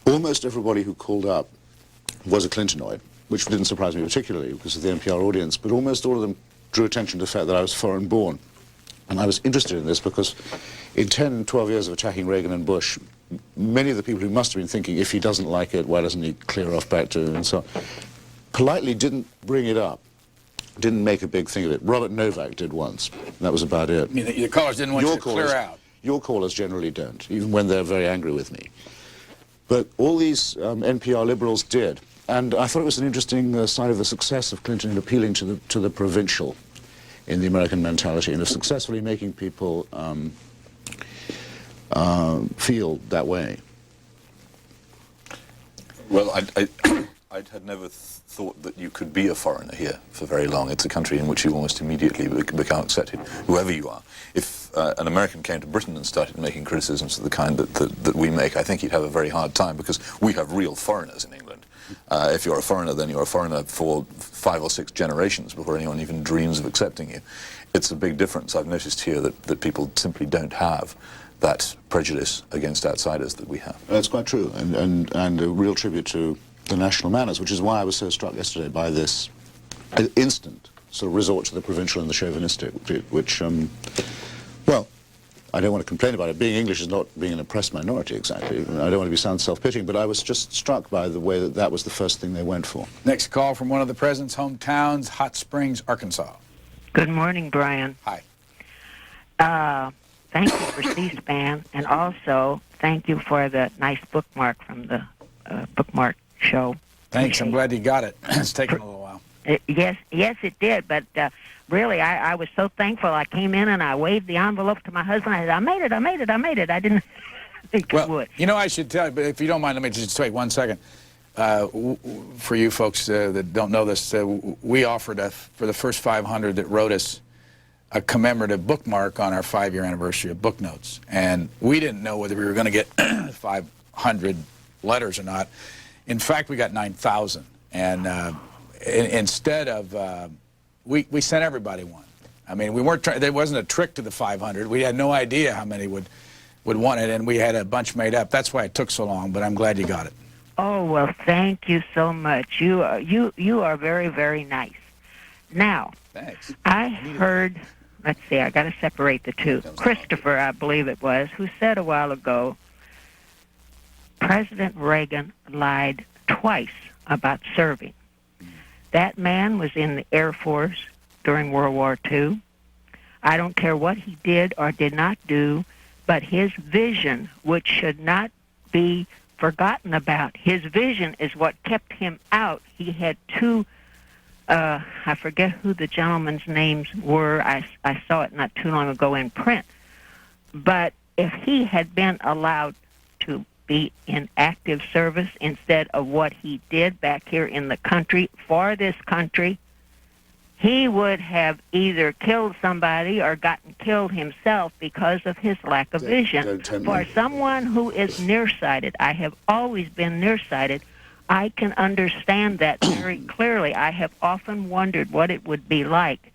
Almost everybody who called up was a Clintonoid, which didn't surprise me particularly because of the NPR audience, but almost all of them drew attention to the fact that I was foreign-born. And I was interested in this because in 10, 12 years of attacking Reagan and Bush, many of the people who must have been thinking, if he doesn't like it, why doesn't he clear off back to, and so on, politely didn't bring it up, didn't make a big thing of it. Robert Novak did once, and that was about it. I mean, your callers didn't want you to clear out. Your callers generally don't, even when they're very angry with me. But all these NPR liberals did, and I thought it was an interesting sign of the success of Clinton in appealing to the provincial in the American mentality and of successfully making people feel that way. Well, I had never thought that you could be a foreigner here for very long. It's a country in which you almost immediately become accepted, whoever you are. If an American came to Britain and started making criticisms of the kind that we make, I think he'd have a very hard time because we have real foreigners in England. If you're a foreigner, then you're a foreigner for 5 or 6 generations before anyone even dreams of accepting you. It's a big difference. I've noticed here that people simply don't have that prejudice against outsiders that we have. That's quite true, and a real tribute to the national manners, which is why I was so struck yesterday by this instant sort of resort to the provincial and the chauvinistic, which, well, I don't want to complain about it. Being English is not being an oppressed minority exactly. I don't want to sound self-pitying, but I was just struck by the way that that was the first thing they went for. Next call from one of the president's hometowns, Hot Springs, Arkansas. Good morning, Brian. Hi. Thank you for C-SPAN, and also thank you for the nice bookmark from the bookmark show. Thanks. I'm glad you got it. It's taken a little while. Yes, it did, but really, I was so thankful. I came in and I waved the envelope to my husband. I said, I made it. I didn't think I would. You know, I should tell you, but if you don't mind, let me just wait 1 second. For you folks that don't know this, we offered, for the first 500 that wrote us, a commemorative bookmark on our 5-year anniversary of Book Notes. And we didn't know whether we were going to get 500 letters or not. In fact, we got 9,000. And instead of, we sent everybody one. I mean, we weren't there wasn't a trick to the 500. We had no idea how many would want it, and we had a bunch made up. That's why it took so long, but I'm glad you got it. Oh, well, thank you so much. You are very, very nice. Now, thanks. I heard, let's see, I got to separate the two. Christopher, I believe it was, who said a while ago, President Reagan lied twice about serving. That man was in the Air Force during World War II. I don't care what he did or did not do, but his vision, which should not be forgotten about, his vision is what kept him out. He had two, I forget who the gentlemen's names were. I saw it not too long ago in print. But if he had been allowed to be in active service instead of what he did back here in the country for this country, he would have either killed somebody or gotten killed himself because of his lack of vision. For someone who is nearsighted, I have always been nearsighted, I can understand that very clearly. I have often wondered what it would be like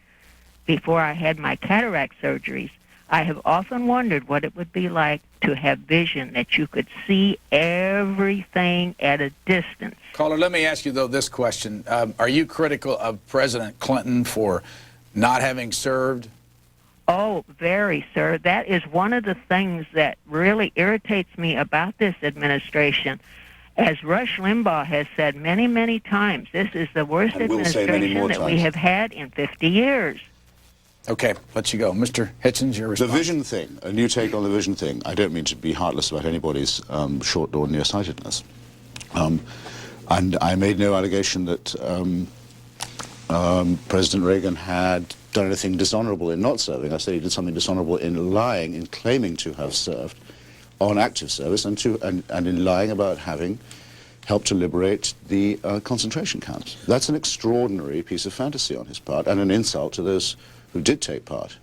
before I had my cataract surgeries. I have often wondered what it would be like to have vision, that you could see everything at a distance. Caller, let me ask you, though, this question. Are you critical of President Clinton for not having served? Oh, very, sir. That is one of the things that really irritates me about this administration. As Rush Limbaugh has said many, many times, this is the worst administration that we have had in 50 years. Okay, let you go. Mr. Hitchens, your response. The vision thing, a new take on the vision thing. I don't mean to be heartless about anybody's short or nearsightedness. And I made no allegation that President Reagan had done anything dishonorable in not serving. I said he did something dishonorable in lying, in claiming to have served on active service, and in lying about having helped to liberate the concentration camps. That's an extraordinary piece of fantasy on his part, and an insult to those who did take part,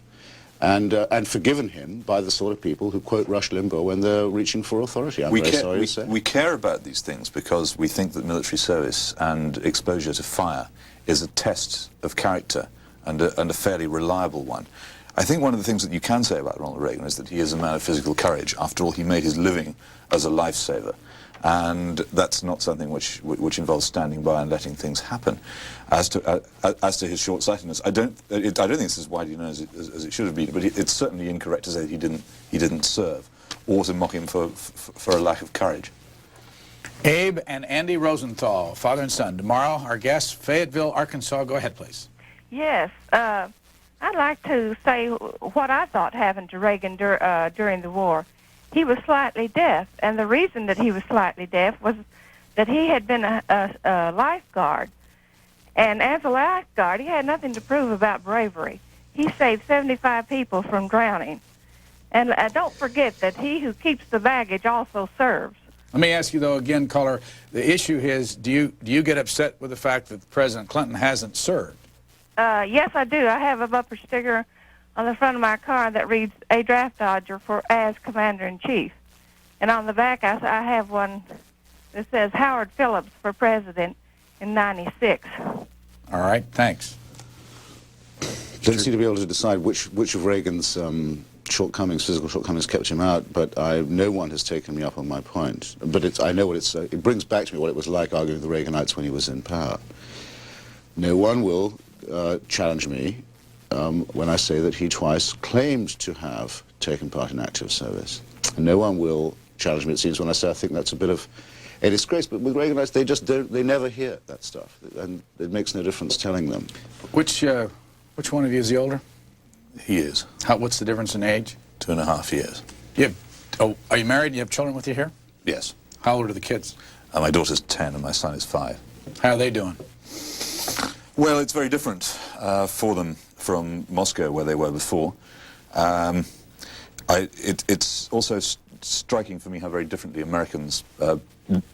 and forgiven him by the sort of people who quote Rush Limbaugh when they're reaching for authority. I'm very sorry to say. We care about these things because we think that military service and exposure to fire is a test of character, and a fairly reliable one. I think one of the things that you can say about Ronald Reagan is that he is a man of physical courage. After all, he made his living as a lifesaver. And that's not something which involves standing by and letting things happen. As to his short-sightedness, I don't think this is widely known as it should have been, but it's certainly incorrect to say that he didn't serve, or to mock him for a lack of courage. Abe and Andy Rosenthal, father and son. Tomorrow, our guests, Fayetteville, Arkansas. Go ahead, please. Yes, I'd like to say what I thought happened to Reagan during the war. He was slightly deaf, and the reason that he was slightly deaf was that he had been a lifeguard. And as a lifeguard, he had nothing to prove about bravery. He saved 75 people from drowning. And don't forget that he who keeps the baggage also serves. Let me ask you, though, again, caller, the issue is, do you get upset with the fact that President Clinton hasn't served? Yes, I do. I have a bumper sticker on the front of my car that reads, "A draft dodger for as Commander-in-Chief." And on the back, I have one that says, "Howard Phillips for President in '96. All right, thanks. Don't seem to be able to decide which of Reagan's shortcomings, physical shortcomings, kept him out, but no one has taken me up on my point. But I know what it's. It brings back to me what it was like arguing with the Reaganites when he was in power. No one will challenge me when I say that he twice claimed to have taken part in active service. And no one will challenge me, it seems, when I say I think that's a bit of a disgrace. But with Reaganites, they just don't, they never hear that stuff. And it makes no difference telling them. Which one of you is the older? He is. What's the difference in age? 2.5 years. Are you married? You have children with you here? Yes. How old are the kids? My daughter's 10 and my son is 5. How are they doing? Well, it's very different for them from Moscow, where they were before. It's also striking for me how very differently Americans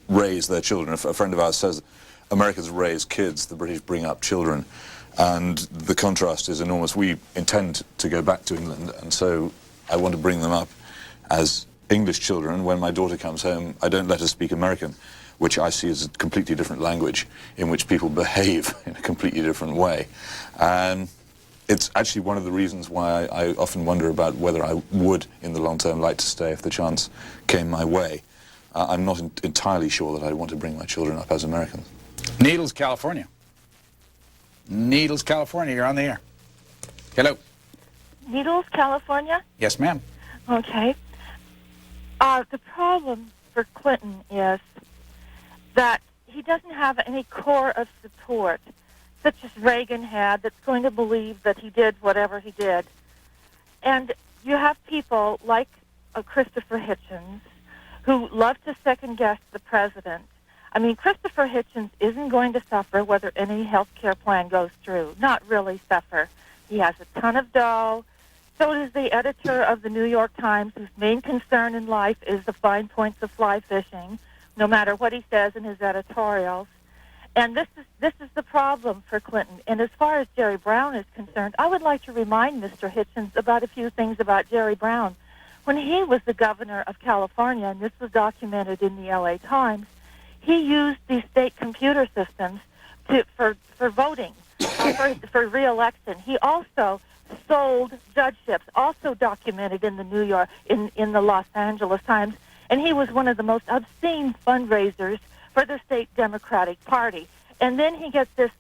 raise their children. A friend of ours says Americans raise kids, the British bring up children, and the contrast is enormous. We intend to go back to England, and so I want to bring them up as English children. When my daughter comes home, I don't let her speak American, which I see as a completely different language in which people behave in a completely different way. It's actually one of the reasons why I often wonder about whether I would, in the long term, like to stay if the chance came my way. I'm not entirely sure that I want to bring my children up as Americans. Needles, California. Needles, California, you're on the air. Hello. Needles, California? Yes, ma'am. Okay. The problem for Clinton is that he doesn't have any core of support, such as Reagan had, that's going to believe that he did whatever he did. And you have people like Christopher Hitchens who love to second-guess the president. I mean, Christopher Hitchens isn't going to suffer whether any health care plan goes through. Not really suffer. He has a ton of dough. So does the editor of the New York Times, whose main concern in life is the fine points of fly fishing, no matter what he says in his editorials. And this is the problem for Clinton. And as far as Jerry Brown is concerned, I would like to remind Mr. Hitchens about a few things about Jerry Brown. When he was the governor of California, and this was documented in the LA Times, he used these state computer systems for voting, for re-election. He also sold judgeships, also documented in the Los Angeles Times, and he was one of the most obscene fundraisers for the state Democratic Party. And then he gets this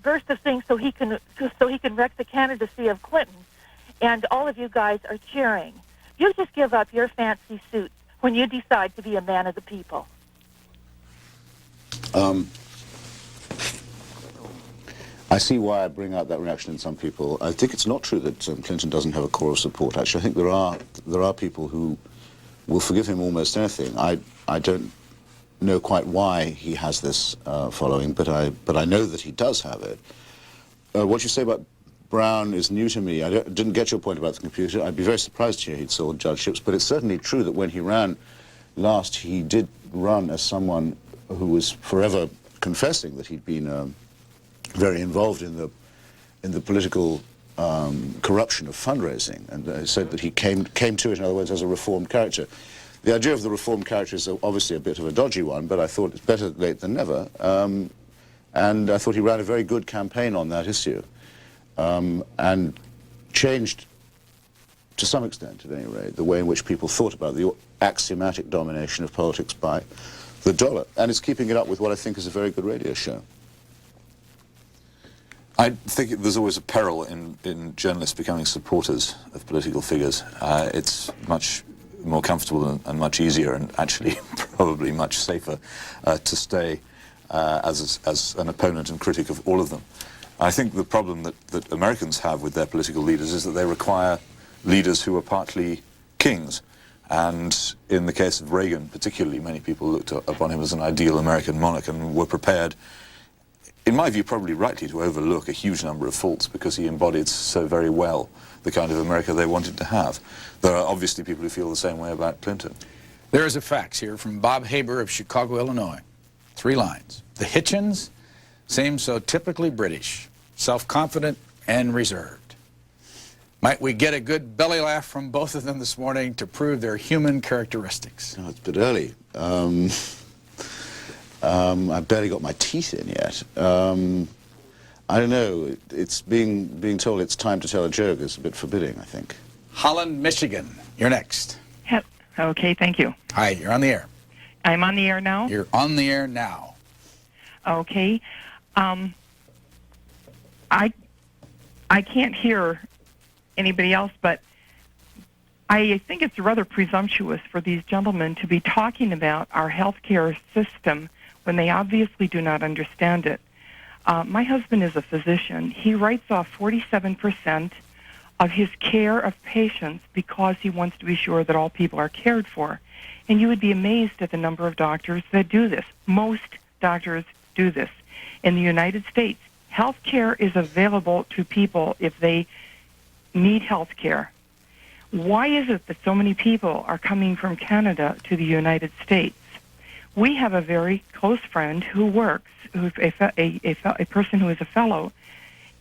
burst of things so he can wreck the candidacy of Clinton, and all of you guys are cheering. You just give up your fancy suits when you decide to be a man of the people. I see why I bring out that reaction in some people. I think it's not true that Clinton doesn't have a core of support. Actually, I think there are people who will forgive him almost anything. I don't know quite why he has this following, but I know that he does have it. What you say about Brown is new to me. I didn't get your point about the computer. I'd be very surprised to hear he'd sold judgeships, but it's certainly true that when he ran last, he did run as someone who was forever confessing that he'd been very involved in the political corruption of fundraising, and said that he came to it, in other words, as a reformed character. The idea of the reformed character is obviously a bit of a dodgy one, but I thought it's better late than never, and I thought he ran a very good campaign on that issue, and changed, to some extent at any rate, the way in which people thought about the axiomatic domination of politics by the dollar, and it's keeping it up with what I think is a very good radio show. I think there's always a peril in journalists becoming supporters of political figures. It's much more comfortable and much easier, and actually probably much safer to stay as an opponent and critic of all of them. I think the problem that Americans have with their political leaders is that they require leaders who are partly kings. And in the case of Reagan particularly, many people looked upon him as an ideal American monarch and were prepared, in my view, probably rightly, to overlook a huge number of faults because he embodied so very well the kind of America they wanted to have. There are obviously people who feel the same way about Clinton. There is a fax here from Bob Haber of Chicago, Illinois. 3 lines. The Hitchens seem so typically British, self-confident and reserved. Might we get a good belly laugh from both of them this morning to prove their human characteristics? Oh, it's a bit early. I've barely got my teeth in yet. I don't know. It's being told it's time to tell a joke is a bit forbidding, I think. Holland, Michigan. You're next. Okay, thank you. Hi, you're on the air. I'm on the air now? You're on the air now. Okay. I can't hear anybody else, but I think it's rather presumptuous for these gentlemen to be talking about our healthcare system when they obviously do not understand it. My husband is a physician. He writes off 47% of his care of patients because he wants to be sure that all people are cared for. And you would be amazed at the number of doctors that do this. Most doctors do this. In the United States, health care is available to people if they need health care. Why is it that so many people are coming from Canada to the United States? We have a very close friend who works, who's a person who is a fellow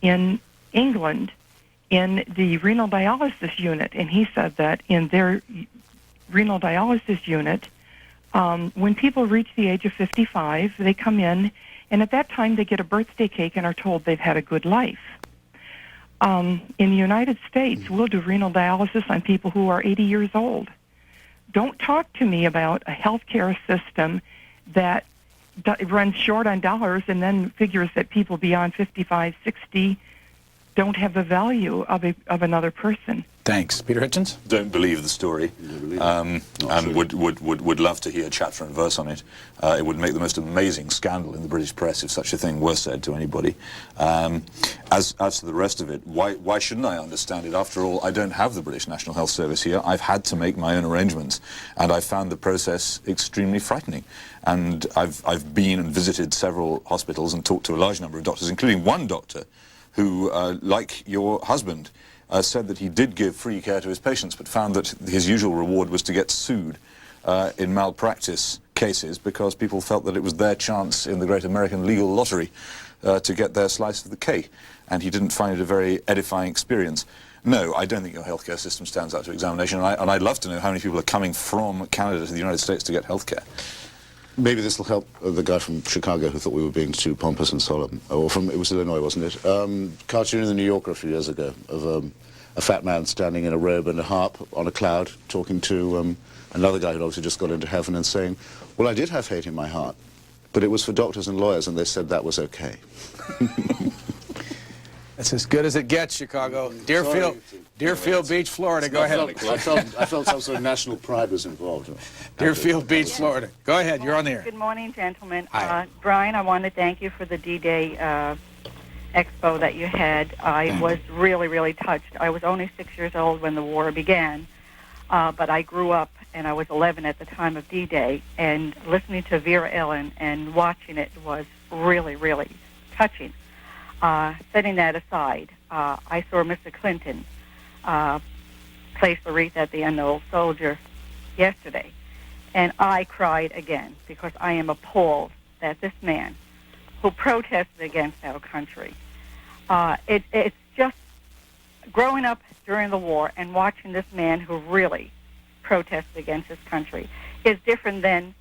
in England in the renal dialysis unit, and he said that in their renal dialysis unit, when people reach the age of 55, they come in, and at that time they get a birthday cake and are told they've had a good life. In the United States, we'll do renal dialysis on people who are 80 years old. Don't talk to me about a healthcare system that runs short on dollars and then figures that people beyond 55, 60 don't have the value of another person. Thanks. Peter Hitchens? Don't believe the story, and would love to hear chapter and verse on it. It would make the most amazing scandal in the British press if such a thing were said to anybody. As to the rest of it, why shouldn't I understand it? After all, I don't have the British National Health Service here. I've had to make my own arrangements, and I found the process extremely frightening. And I've been and visited several hospitals and talked to a large number of doctors, including one doctor who, like your husband, said that he did give free care to his patients, but found that his usual reward was to get sued in malpractice cases because people felt that it was their chance in the great American legal lottery to get their slice of the cake, and he didn't find it a very edifying experience. No, I don't think your healthcare system stands out to examination, and I'd love to know how many people are coming from Canada to the United States to get healthcare. Maybe this will help the guy from Chicago who thought we were being too pompous and solemn. Or from, it was Illinois, wasn't it? Cartoon in the New Yorker a few years ago of a fat man standing in a robe and a harp on a cloud talking to another guy who obviously just got into heaven and saying, well, I did have hate in my heart, but it was for doctors and lawyers and they said that was okay. That's as good as it gets, Chicago. Deerfield Beach, Florida. Go ahead. I felt some sort of national pride was involved. Deerfield Beach, Florida. Go ahead. You're on the air. Good morning, gentlemen. Hi. Brian, I want to thank you for the D-Day expo that you had. I was really, really touched. I was only 6 years old when the war began, but I grew up, and I was 11 at the time of D-Day, and listening to Vera Ellen and watching it was really, really touching. Setting that aside, I saw Mr. Clinton place the wreath at the end of the old soldier yesterday, and I cried again because I am appalled that this man who protested against our country, it's just growing up during the war and watching this man who really protested against his country is different than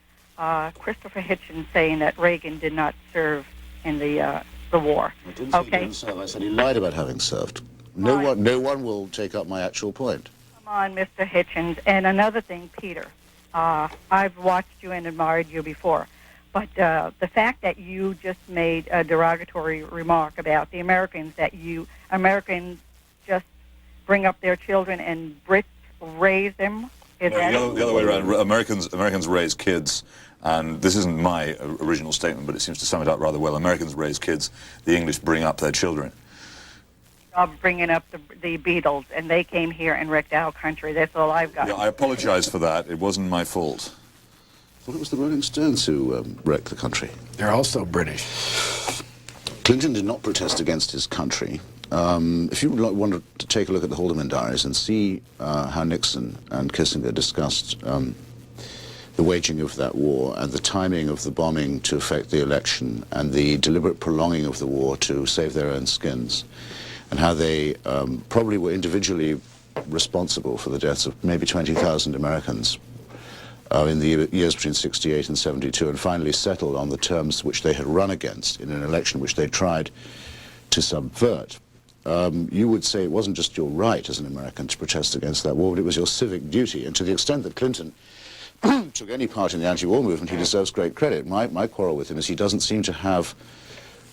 Christopher Hitchens saying that Reagan did not serve in the war. I didn't say he didn't serve. I said he lied about having served. No one will take up my actual point. Come on, Mr. Hitchens. And another thing, Peter, I've watched you and admired you before, but the fact that you just made a derogatory remark about the Americans, that Americans just bring up their children and Brits raise them, is that... The other way around. Americans raise kids. And this isn't my original statement, but it seems to sum it up rather well. Americans raise kids, the English bring up their children. Bringing up the Beatles, and they came here and wrecked our country. That's all I've got. Yeah, I apologize for that. It wasn't my fault. I thought it was the Rolling Stones who wrecked the country. They're also British. Clinton did not protest against his country. If you want to take a look at the Haldeman diaries and see how Nixon and Kissinger discussed the waging of that war and the timing of the bombing to affect the election and the deliberate prolonging of the war to save their own skins, and how they probably were individually responsible for the deaths of maybe 20,000 Americans in the years between 68 and 72, and finally settled on the terms which they had run against in an election which they tried to subvert. You would say it wasn't just your right as an American to protest against that war, but it was your civic duty. And to the extent that Clinton took any part in the anti-war movement, he deserves great credit. My quarrel with him is he doesn't seem to have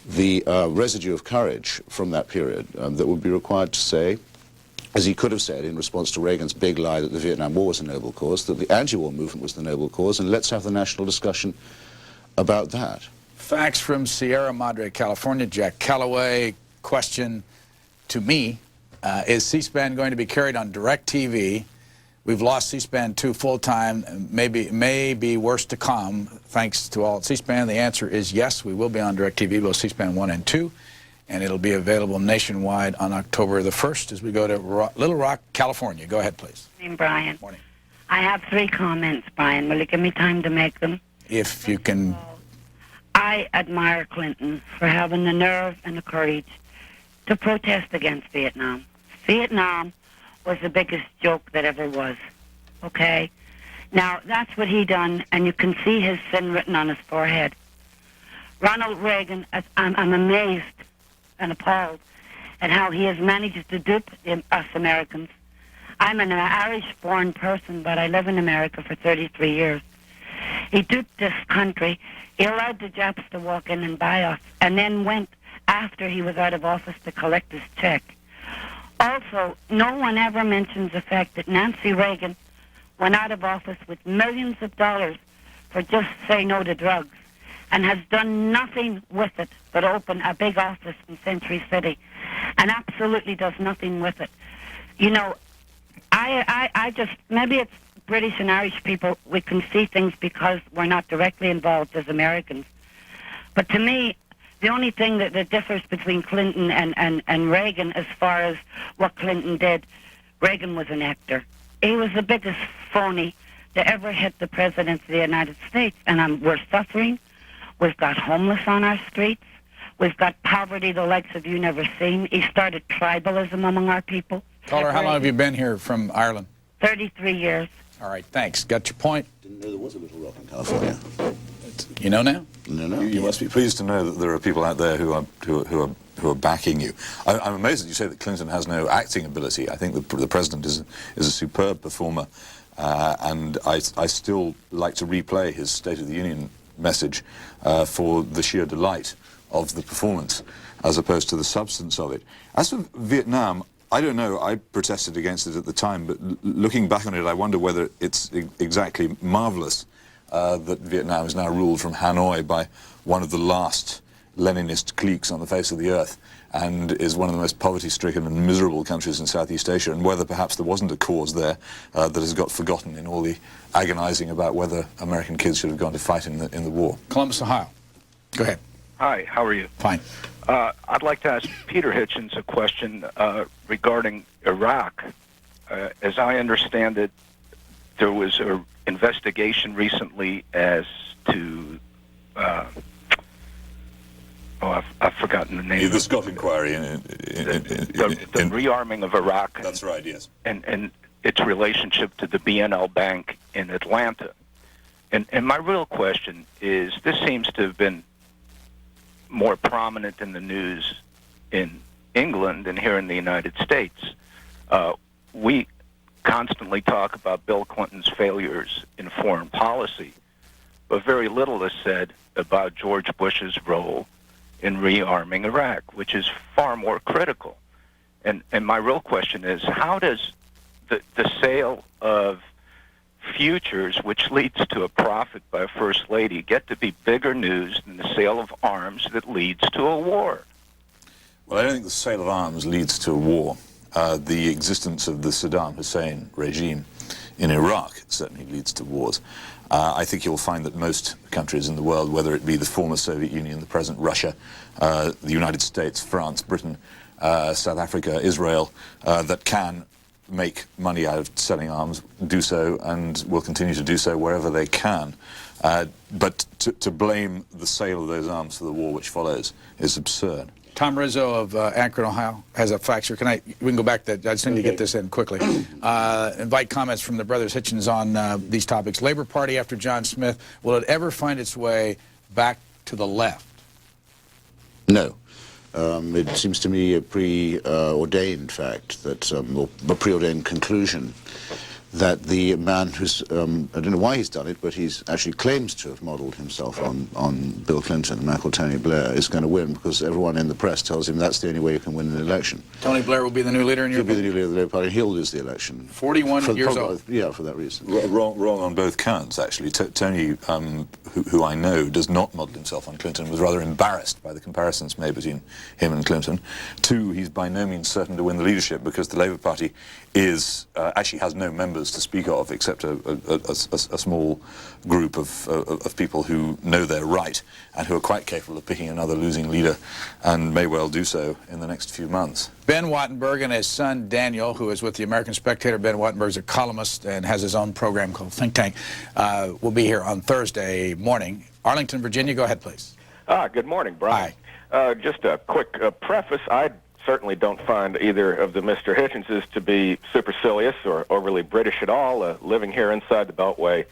the residue of courage from that period that would be required to say, as he could have said in response to Reagan's big lie that the Vietnam War was a noble cause, that the anti-war movement was the noble cause, and let's have the national discussion about that. Fax from Sierra Madre, California. Jack Calloway, question to me, is C-SPAN going to be carried on DirecTV? We've lost C-SPAN 2 full-time, may be worse to come, thanks to all C-SPAN. The answer is yes, we will be on DirecTV, both C-SPAN 1 and 2. And it'll be available nationwide on October the 1st as we go to Little Rock, California. Go ahead, please. Morning, Brian. Morning. I have 3 comments, Brian. Will you give me time to make them? If you can. I admire Clinton for having the nerve and the courage to protest against Vietnam. Vietnam was the biggest joke that ever was, okay? Now, that's what he done, and you can see his sin written on his forehead. Ronald Reagan, I'm amazed and appalled at how he has managed to dupe us Americans. I'm an Irish-born person, but I live in America for 33 years. He duped this country. He allowed the Japs to walk in and buy us, and then went after he was out of office to collect his check. Also, no one ever mentions the fact that Nancy Reagan went out of office with millions of dollars for just say no to drugs, and has done nothing with it but open a big office in Century City, and absolutely does nothing with it. You know, I just, maybe it's British and Irish people, we can see things because we're not directly involved as Americans. But to me, the only thing that differs between Clinton and Reagan as far as what Clinton did, Reagan was an actor. He was the biggest phony to ever hit the president of the United States, and we're suffering. We've got homeless on our streets. We've got poverty the likes of you never seen. He started tribalism among our people. Caller, how long have you been here from Ireland? 33 years. All right, thanks. Got your point? Didn't know there was a Little Rock in California. You know now? No. You must be pleased to know that there are people out there who are backing you. I'm amazed that you say that Clinton has no acting ability. I think the president is a superb performer, and I still like to replay his State of the Union message for the sheer delight of the performance as opposed to the substance of it. As for Vietnam, I don't know, I protested against it at the time, but looking back on it, I wonder whether it's exactly marvelous that Vietnam is now ruled from Hanoi by one of the last Leninist cliques on the face of the earth, and is one of the most poverty-stricken and miserable countries in Southeast Asia, and whether perhaps there wasn't a cause there that has got forgotten in all the agonizing about whether American kids should have gone to fight in the war. Columbus, Ohio. Go ahead. Hi, how are you? Fine. I'd like to ask Peter Hitchens a question regarding Iraq. As I understand it, there was an investigation recently as to I've forgotten the name. The Scott inquiry the rearming of Iraq. That's right, yes. And its relationship to the BNL Bank in Atlanta. And my real question is, this seems to have been more prominent in the news in England than here in the United States. We constantly talk about Bill Clinton's failures in foreign policy, but very little is said about George Bush's role in rearming Iraq, which is far more critical. And my real question is, how does the sale of futures, which leads to a profit by a first lady, get to be bigger news than the sale of arms that leads to a war? Well, I don't think the sale of arms leads to a war. The existence of the Saddam Hussein regime in Iraq certainly leads to wars. I think you'll find that most countries in the world, whether it be the former Soviet Union, the present Russia, the United States, France, Britain, South Africa, Israel, that can make money out of selling arms, do so, and will continue to do so wherever they can. But to blame the sale of those arms for the war which follows is absurd. Tom Rizzo of Akron, Ohio, has a fax here. We can go back to that. I just need to get this in quickly. Invite comments from the brothers Hitchens on these topics. Labor Party after John Smith, will it ever find its way back to the left? No. It seems to me a preordained fact, that, or a preordained conclusion, that the man who's, I don't know why he's done it, but he's actually claims to have modelled himself on Bill Clinton, a man called Tony Blair, is going to win because everyone in the press tells him that's the only way you can win an election. Tony Blair will be the new leader in your opinion? He'll be the new leader of the Labour Party. He'll lose the election. 41 years old. Yeah, for that reason. Wrong on both counts, actually. Tony, who I know does not model himself on Clinton, was rather embarrassed by the comparisons made between him and Clinton. Two, he's by no means certain to win the leadership because the Labour Party is actually has no members to speak of except a small group of people who know they're right and who are quite capable of picking another losing leader and may well do so in the next few months. Ben Wattenberg and his son Daniel, who is with the American Spectator. Ben Wattenberg's a columnist and has his own program called Think Tank, will be here on Thursday morning. Arlington, Virginia, go ahead, please. Good morning, Brian. Hi. Just a quick preface. I certainly don't find either of the Mr. Hitchenses to be supercilious or overly British at all. Living here inside the Beltway,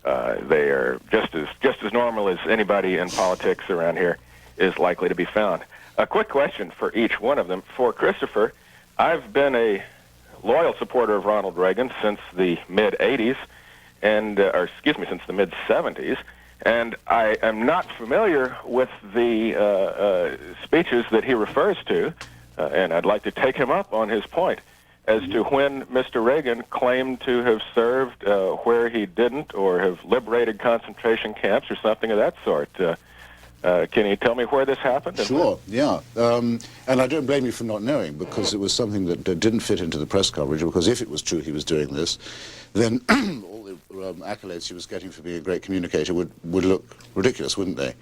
they are just as normal as anybody in politics around here is likely to be found. A quick question for each one of them. For Christopher, I've been a loyal supporter of Ronald Reagan since the mid-'80s, since the mid-'70s, and I am not familiar with the speeches that he refers to, and I'd like to take him up on his point as to when Mr. Reagan claimed to have served where he didn't or have liberated concentration camps or something of that sort. Can you tell me where this happened? Sure, yeah. And I don't blame you for not knowing, because it was something that didn't fit into the press coverage, because if it was true he was doing this, then all the accolades he was getting for being a great communicator would look ridiculous, wouldn't they?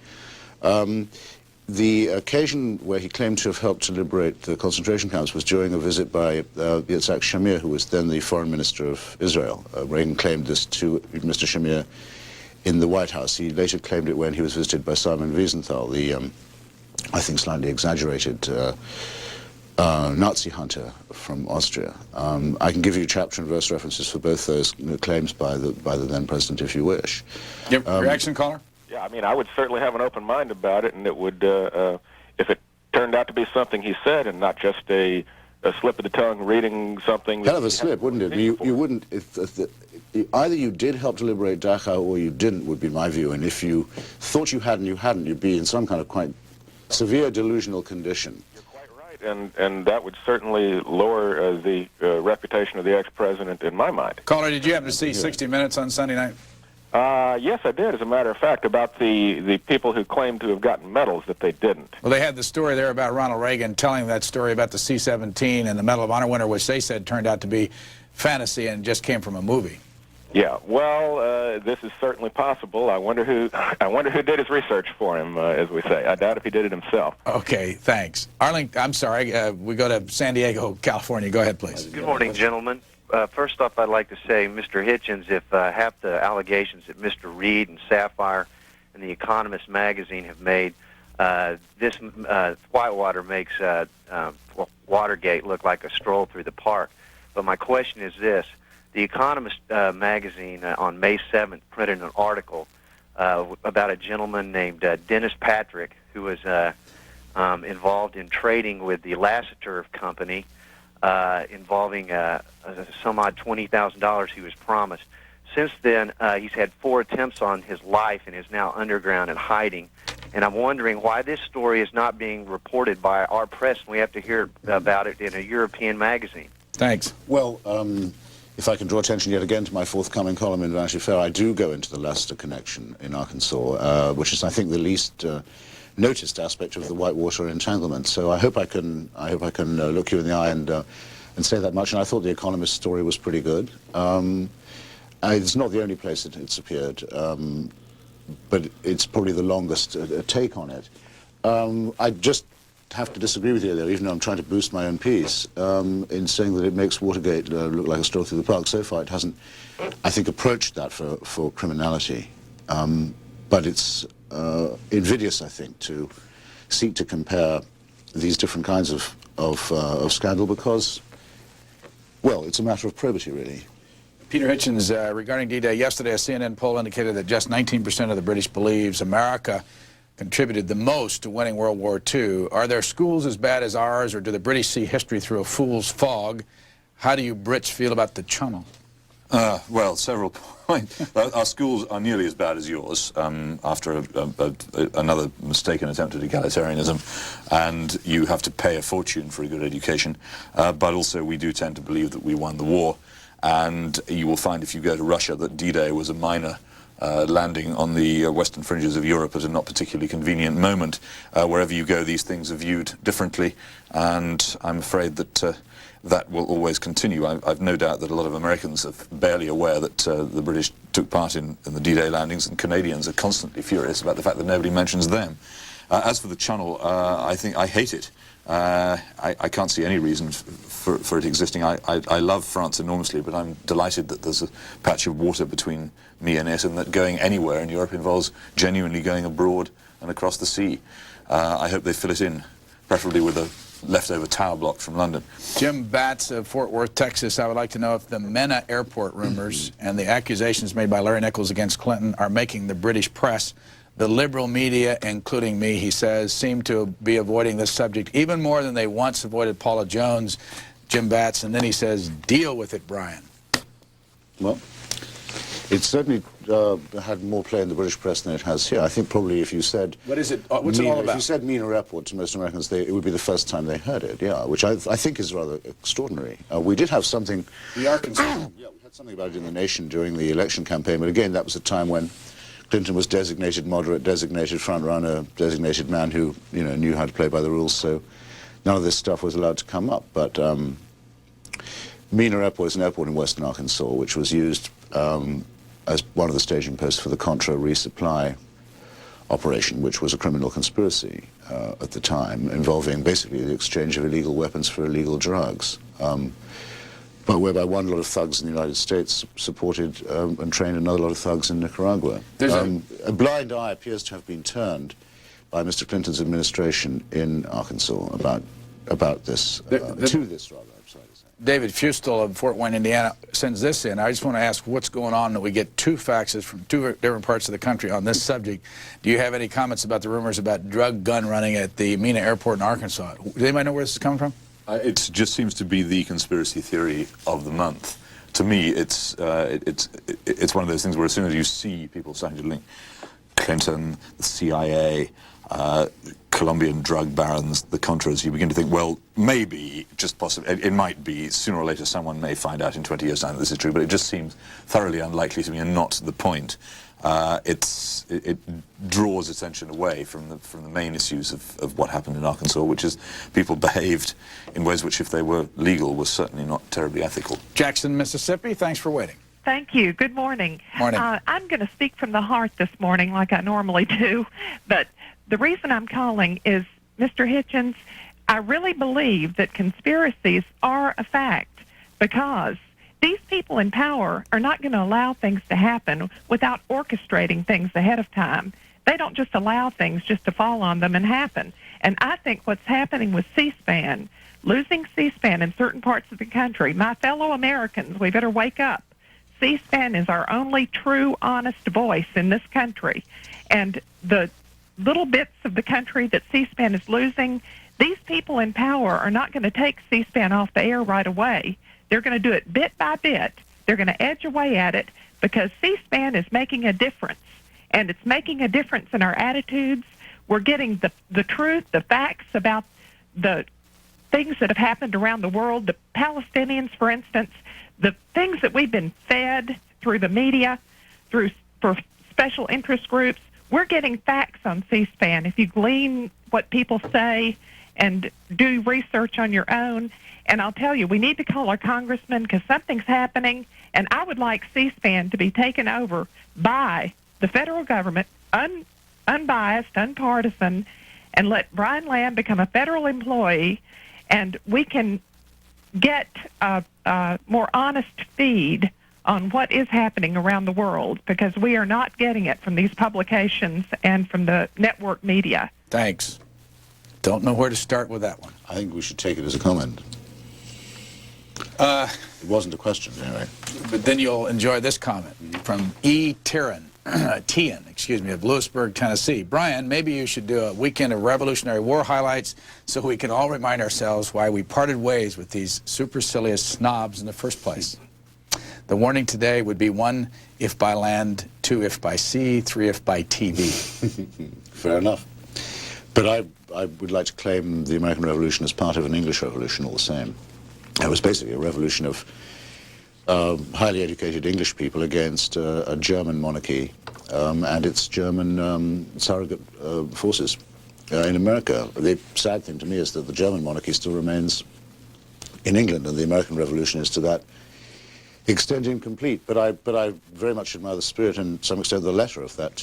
The occasion where he claimed to have helped to liberate the concentration camps was during a visit by Yitzhak Shamir, who was then the foreign minister of Israel. Reagan claimed this to Mr. Shamir in the White House. He later claimed it when he was visited by Simon Wiesenthal, the, I think, slightly exaggerated Nazi hunter from Austria. I can give you chapter and verse references for both those claims by the then president, if you wish. Your reaction, caller? Yeah, I mean, I would certainly have an open mind about it, and it would, if it turned out to be something he said and not just a slip of the tongue reading something. Hell of a slip, wouldn't it? You wouldn't, either you did help to liberate Dachau or you didn't, would be my view, and if you thought you had and you hadn't, you'd be in some kind of quite severe delusional condition. You're quite right, and that would certainly lower the reputation of the ex-president in my mind. Caller, did you happen to see 60 Minutes on Sunday night? Yes, I did, as a matter of fact, about the people who claimed to have gotten medals that they didn't. Well, they had the story there about Ronald Reagan telling that story about the C-17 and the Medal of Honor winner, which they said turned out to be fantasy and just came from a movie. Yeah, well, this is certainly possible. I wonder who did his research for him, as we say. I doubt if he did it himself. Okay, thanks. Arlington, I'm sorry, we go to San Diego, California. Go ahead, please. Good morning, gentlemen. First off, I'd like to say, Mr. Hitchens, if half the allegations that Mr. Reed and Sapphire and The Economist magazine have made, this Whitewater makes Watergate look like a stroll through the park. But my question is this. The Economist magazine on May 7th printed an article about a gentleman named Dennis Patrick, who was involved in trading with the Lassiter Company, involving some odd $20,000 he was promised. Since then, he's had 4 attempts on his life and is now underground and hiding. And I'm wondering why this story is not being reported by our press, and we have to hear about it in a European magazine. Thanks. Well, if I can draw attention yet again to my forthcoming column in Vanity Fair, I do go into the Lassiter connection in Arkansas, which is, I think, the least noticed aspect of the Whitewater entanglement. So I hope I can look you in the eye and say that much. And I thought the Economist story was pretty good. It's not the only place that it's appeared, but it's probably the longest take on it. I just have to disagree with you there, even though I'm trying to boost my own piece, in saying that it makes Watergate look like a stroll through the park. So far, it hasn't, I think, approached that for criminality. But it's invidious, I think, to seek to compare these different kinds of scandal because, well, it's a matter of probity, really. Peter Hitchens, regarding D-Day, yesterday a CNN poll indicated that just 19% of the British believes America contributed the most to winning World War II. Are their schools as bad as ours, or do the British see history through a fool's fog? How do you Brits feel about the Channel? Well, several points. Our schools are nearly as bad as yours after another mistaken attempt at egalitarianism, and you have to pay a fortune for a good education. But also we do tend to believe that we won the war, and you will find if you go to Russia that D-Day was a minor landing on the western fringes of Europe at a not particularly convenient moment. Wherever you go, these things are viewed differently, and I'm afraid that that will always continue. I've no doubt that a lot of Americans are barely aware that the British took part in the D-Day landings, and Canadians are constantly furious about the fact that nobody mentions them. As for the Channel, I think I hate it. I can't see any reason for it existing. I love France enormously, but I'm delighted that there's a patch of water between me and it, and that going anywhere in Europe involves genuinely going abroad and across the sea. I hope they fill it in, preferably with a leftover tower block from London. Jim Batts of Fort Worth, Texas. I would like to know if the Mena airport rumors and the accusations made by Larry Nichols against Clinton are making the British press, the liberal media, including me, he says, seem to be avoiding this subject even more than they once avoided Paula Jones. Jim Batts, and then he says, deal with it, Brian. Well, it certainly had more play in the British press than it has here. I think probably if you said... What is it? What's it all about? If you said Mena Airport to most Americans, it would be the first time they heard it, yeah, which I think is rather extraordinary. We did have something... The Arkansas. Yeah, we had something about it in the nation during the election campaign, but again, that was a time when Clinton was designated moderate, designated front-runner, designated man who, you know, knew how to play by the rules, so none of this stuff was allowed to come up. But Mena Airport is an airport in western Arkansas, which was used as one of the staging posts for the Contra resupply operation, which was a criminal conspiracy at the time, involving basically the exchange of illegal weapons for illegal drugs, but whereby one lot of thugs in the United States supported and trained another lot of thugs in Nicaragua. A blind eye appears to have been turned by Mr. Clinton's administration in Arkansas about this, to this rather. David Fustel of Fort Wayne, Indiana, sends this in. I just want to ask what's going on that we get two faxes from two different parts of the country on this subject. Do you have any comments about the rumors about drug gun running at the Mena Airport in Arkansas? Does anybody know where this is coming from? It just seems to be the conspiracy theory of the month. To me, it's one of those things where as soon as you see people starting to link Clinton, the CIA, Colombian drug barons, the Contras, you begin to think, well, maybe, just possibly, it might be, sooner or later someone may find out in 20 years' time that this is true, but it just seems thoroughly unlikely to me and not the point. It draws attention away from the main issues of what happened in Arkansas, which is people behaved in ways which, if they were legal, were certainly not terribly ethical. Jackson, Mississippi, thanks for waiting. Thank you. Good morning. Morning. I'm going to speak from the heart this morning like I normally do, but the reason I'm calling is, Mr. Hitchens, I really believe that conspiracies are a fact because these people in power are not going to allow things to happen without orchestrating things ahead of time. They don't just allow things just to fall on them and happen. And I think what's happening with C-SPAN, losing C-SPAN in certain parts of the country, my fellow Americans, we better wake up. C-SPAN is our only true, honest voice in this country. And the little bits of the country that C-SPAN is losing, these people in power are not going to take C-SPAN off the air right away. They're going to do it bit by bit. They're going to edge away at it because C-SPAN is making a difference, and it's making a difference in our attitudes. We're getting the truth, the facts about the things that have happened around the world, the Palestinians, for instance, the things that we've been fed through the media, for special interest groups. We're getting facts on C-SPAN. If you glean what people say and do research on your own, and I'll tell you, we need to call our congressman because something's happening, and I would like C-SPAN to be taken over by the federal government, unbiased, unpartisan, and let Brian Lamb become a federal employee, and we can get a more honest feed on what is happening around the world, because we are not getting it from these publications and from the network media. Thanks. Don't know where to start with that one. I think we should take it as a comment. It wasn't a question, anyway. But then you'll enjoy this comment from E. Tian, of Lewisburg, Tennessee. Brian, maybe you should do a weekend of Revolutionary War highlights so we can all remind ourselves why we parted ways with these supercilious snobs in the first place. The warning today would be 1, if by land, 2, if by sea, 3, if by TV. Fair enough. But I would like to claim the American Revolution as part of an English revolution all the same. It was basically a revolution of highly educated English people against a German monarchy and its German surrogate forces in America. The sad thing to me is that the German monarchy still remains in England, and the American Revolution is to that extent incomplete. But I very much admire the spirit and, to some extent, the letter of that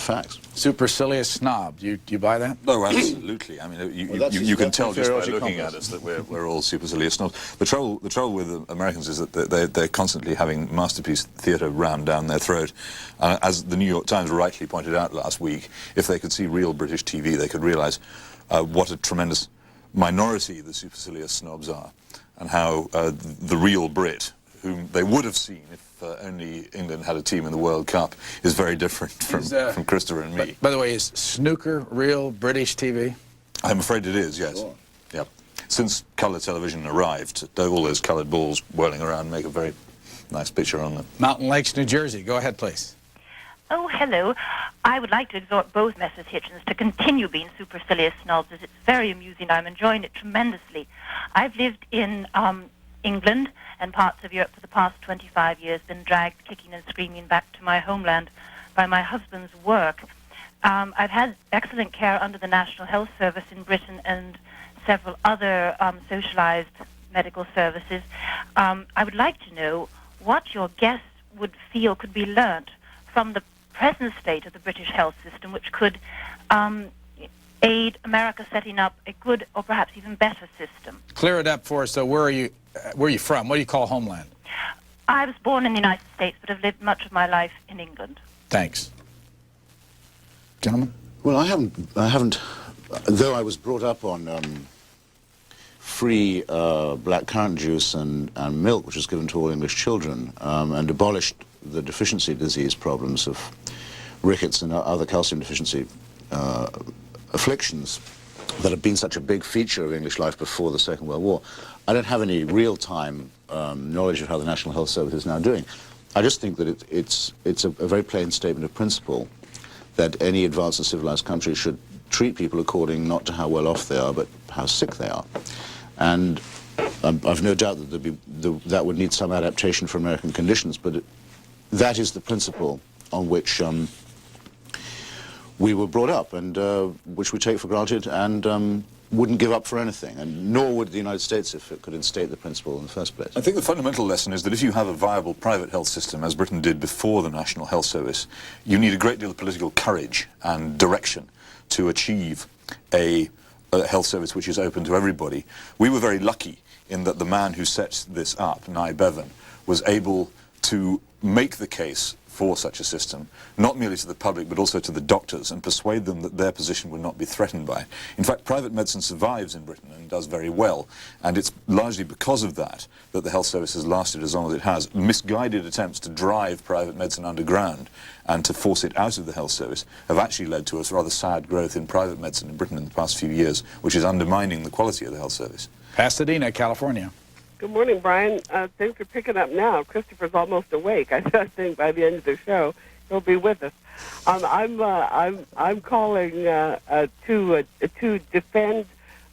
fact. Supercilious snob. Do you buy that? No, absolutely. I mean, you can tell just by looking at us that we're all supercilious snobs. The trouble with Americans is that they're constantly having masterpiece theatre rammed down their throat. As the New York Times rightly pointed out last week, if they could see real British TV, they could realise what a tremendous minority the supercilious snobs are, and how the real Brit, whom they would have seen if only England had a team in the World Cup, is very different from Christopher and me. By the way, is snooker real British TV? I'm afraid it is, yes. Sure. Yep. Since colour television arrived, all those coloured balls whirling around make a very nice picture on them. Mountain Lakes, New Jersey. Go ahead, please. Oh, hello. I would like to exhort both Messrs. Hitchens to continue being supercilious snobs, as it's very amusing. I'm enjoying it tremendously. I've lived in England and parts of Europe for the past 25 years, been dragged kicking and screaming back to my homeland by my husband's work. I've had excellent care under the National Health Service in Britain and several other socialized medical services. I would like to know what your guests would feel could be learnt from the present state of the British health system, which could aid America setting up a good or perhaps even better system. Clear it up for us. So where are you from? What do you call homeland? I was born in the United States, but have lived much of my life in England. Thanks. Gentlemen? Well, I haven't, though I was brought up on free black currant juice and milk, which was given to all English children, and abolished the deficiency disease problems of rickets and other calcium deficiency afflictions that had been such a big feature of English life before the Second World War. I don't have any real-time knowledge of how the National Health Service is now doing. I just think that it's a very plain statement of principle that any advanced and civilized country should treat people according not to how well off they are, but how sick they are. And I've no doubt that that would need some adaptation for American conditions, but that is the principle on which we were brought up, and which we take for granted, and wouldn't give up for anything, and nor would the United States if it could instate the principle in the first place. I think the fundamental lesson is that if you have a viable private health system, as Britain did before the National Health Service, you need a great deal of political courage and direction to achieve a health service which is open to everybody. We were very lucky in that the man who set this up, Nye Bevan, was able to make the case for such a system, not merely to the public but also to the doctors, and persuade them that their position would not be threatened by it. In fact, private medicine survives in Britain and does very well, and it's largely because of that that the health service has lasted as long as it has. Misguided attempts to drive private medicine underground and to force it out of the health service have actually led to a rather sad growth in private medicine in Britain in the past few years, which is undermining the quality of the health service. Pasadena, California. Good morning, Brian. Thanks for picking up now. Christopher's almost awake. I think by the end of the show he'll be with us. I'm calling to defend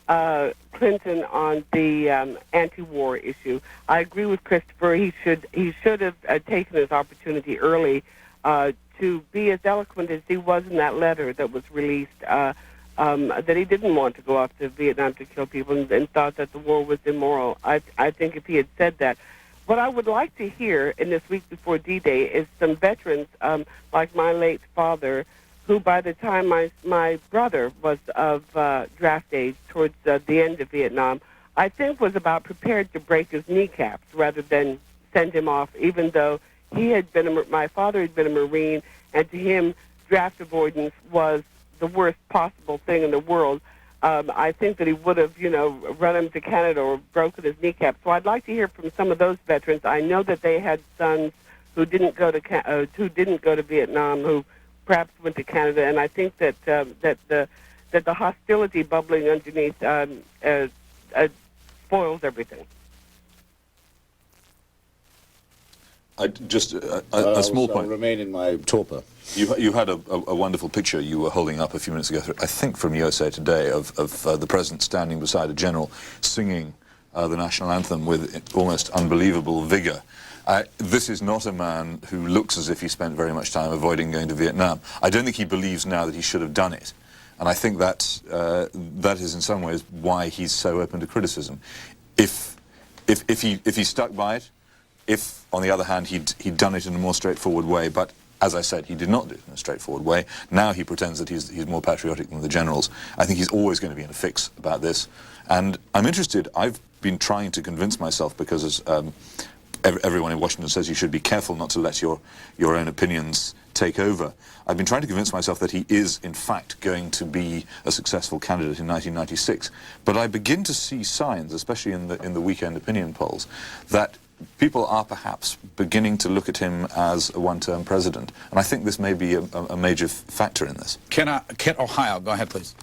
Clinton on the anti-war issue. I agree with Christopher. He should have taken his opportunity early to be as eloquent as he was in that letter that was released. That he didn't want to go off to Vietnam to kill people and thought that the war was immoral. I think if he had said that. What I would like to hear in this week before D-Day is some veterans, like my late father, who by the time my brother was of draft age towards the end of Vietnam, I think was about prepared to break his kneecaps rather than send him off, even though he had been my father had been a Marine, and to him, draft avoidance was the worst possible thing in the world. I think that he would have, run him to Canada or broken his kneecap. So I'd like to hear from some of those veterans. I know that they had sons who didn't go to Vietnam, who perhaps went to Canada, and I think that the hostility bubbling underneath spoils everything. Just a small point. I'll remain in my torpor. You had a wonderful picture you were holding up a few minutes ago, I think from USA Today, of the president standing beside a general singing the national anthem with almost unbelievable vigor. This is not a man who looks as if he spent very much time avoiding going to Vietnam. I don't think he believes now that he should have done it. And I think that is in some ways why he's so open to criticism. If he stuck by it, if, on the other hand, he'd done it in a more straightforward way, but as I said, he did not do it in a straightforward way. Now he pretends that he's more patriotic than the generals. I think he's always going to be in a fix about this. And I'm interested, I've been trying to convince myself, because as everyone in Washington says you should be careful not to let your own opinions take over. I've been trying to convince myself that he is, in fact, going to be a successful candidate in 1996. But I begin to see signs, especially in the weekend opinion polls, that people are perhaps beginning to look at him as a one-term president. And I think this may be a major factor in this. Kent, Ohio, go ahead, please.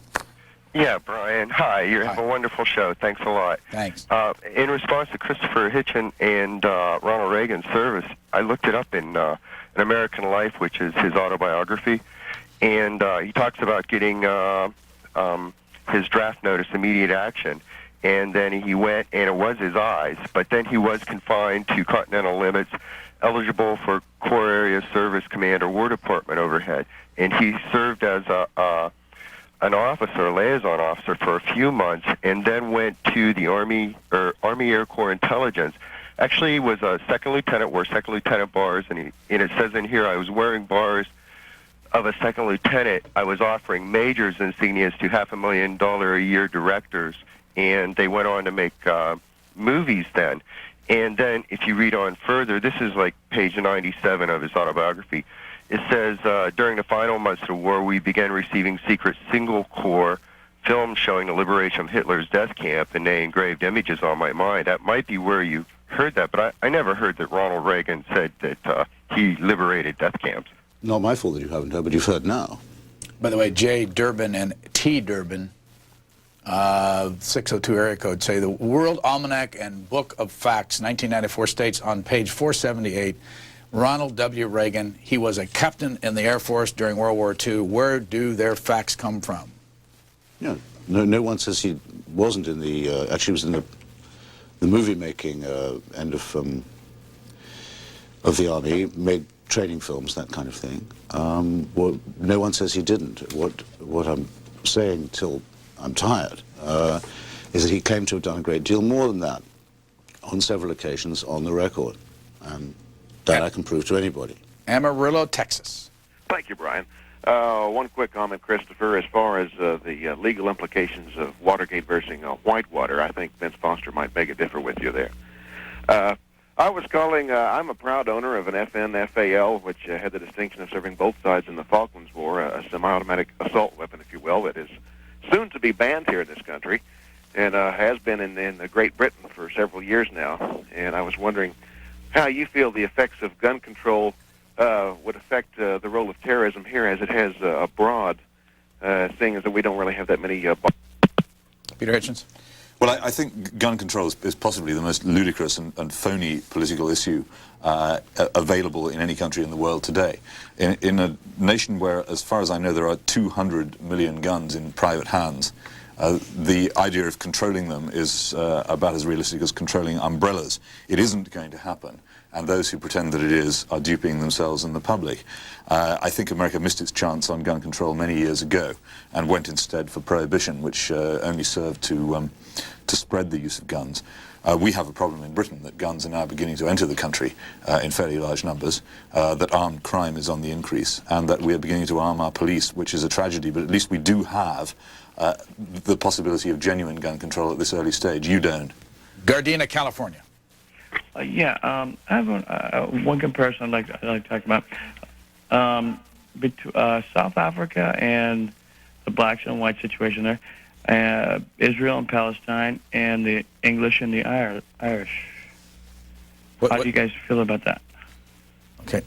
Yeah, Brian, hi. You have a wonderful show. Thanks a lot. Thanks. In response to Christopher Hitchens and Ronald Reagan's service, I looked it up in An American Life, which is his autobiography, and he talks about getting his draft notice, immediate action, and then he went, and it was his eyes, but then he was confined to continental limits, eligible for Corps Area Service Command or War Department overhead, and he served as an officer, a liaison officer, for a few months, and then went to the Army Air Corps Intelligence. Actually, he was a second lieutenant, wore second lieutenant bars, and it says in here, I was wearing bars of a second lieutenant. I was offering majors insignias to $500,000 a year directors, and they went on to make movies then. And then, if you read on further, this is like page 97 of his autobiography. It says, during the final months of the war, we began receiving secret single-core films showing the liberation of Hitler's death camp, and they engraved images on my mind. That might be where you heard that, but I never heard that Ronald Reagan said that he liberated death camps. Not my fault that you haven't heard, but you've heard now. By the way, J. Durbin and T. Durbin, 602 area code, say the World Almanac and Book of Facts, 1994, states on page 478, Ronald W. Reagan, he was a captain in the Air Force during World War II. Where do their facts come from? Yeah, no one says he wasn't in the, actually was in the movie-making end of the Army, made training films, that kind of thing. Well, no one says he didn't. What I'm saying till I'm tired is that he claimed to have done a great deal more than that on several occasions on the record. And that I can prove to anybody. Amarillo, Texas. Thank you, Brian. One quick comment, Christopher. As far as the legal implications of Watergate versus Whitewater, I think Vince Foster might beg a differ with you there. I was calling, I'm a proud owner of an FN-FAL, which had the distinction of serving both sides in the Falklands War, a semi-automatic assault weapon, if you will, that is soon to be banned here in this country, and has been in Great Britain for several years now. And I was wondering how you feel the effects of gun control would affect the role of terrorism here, as it has abroad, seeing as that we don't really have that many... Peter Hitchens? Well, I think gun control is possibly the most ludicrous and phony political issue available in any country in the world today. In a nation where, as far as I know, there are 200 million guns in private hands, the idea of controlling them is about as realistic as controlling umbrellas. It isn't going to happen, and those who pretend that it is are duping themselves and the public. I think America missed its chance on gun control many years ago and went instead for prohibition, which only served to spread the use of guns. We have a problem in Britain that guns are now beginning to enter the country in fairly large numbers, that armed crime is on the increase, and that we are beginning to arm our police, which is a tragedy, but at least we do have the possibility of genuine gun control at this early stage. You don't. Gardena, California. I have one comparison I'd like to talk about. Between South Africa and the blacks and white situation there, Israel and Palestine, and the English and the Irish. How do you guys feel about that? Okay.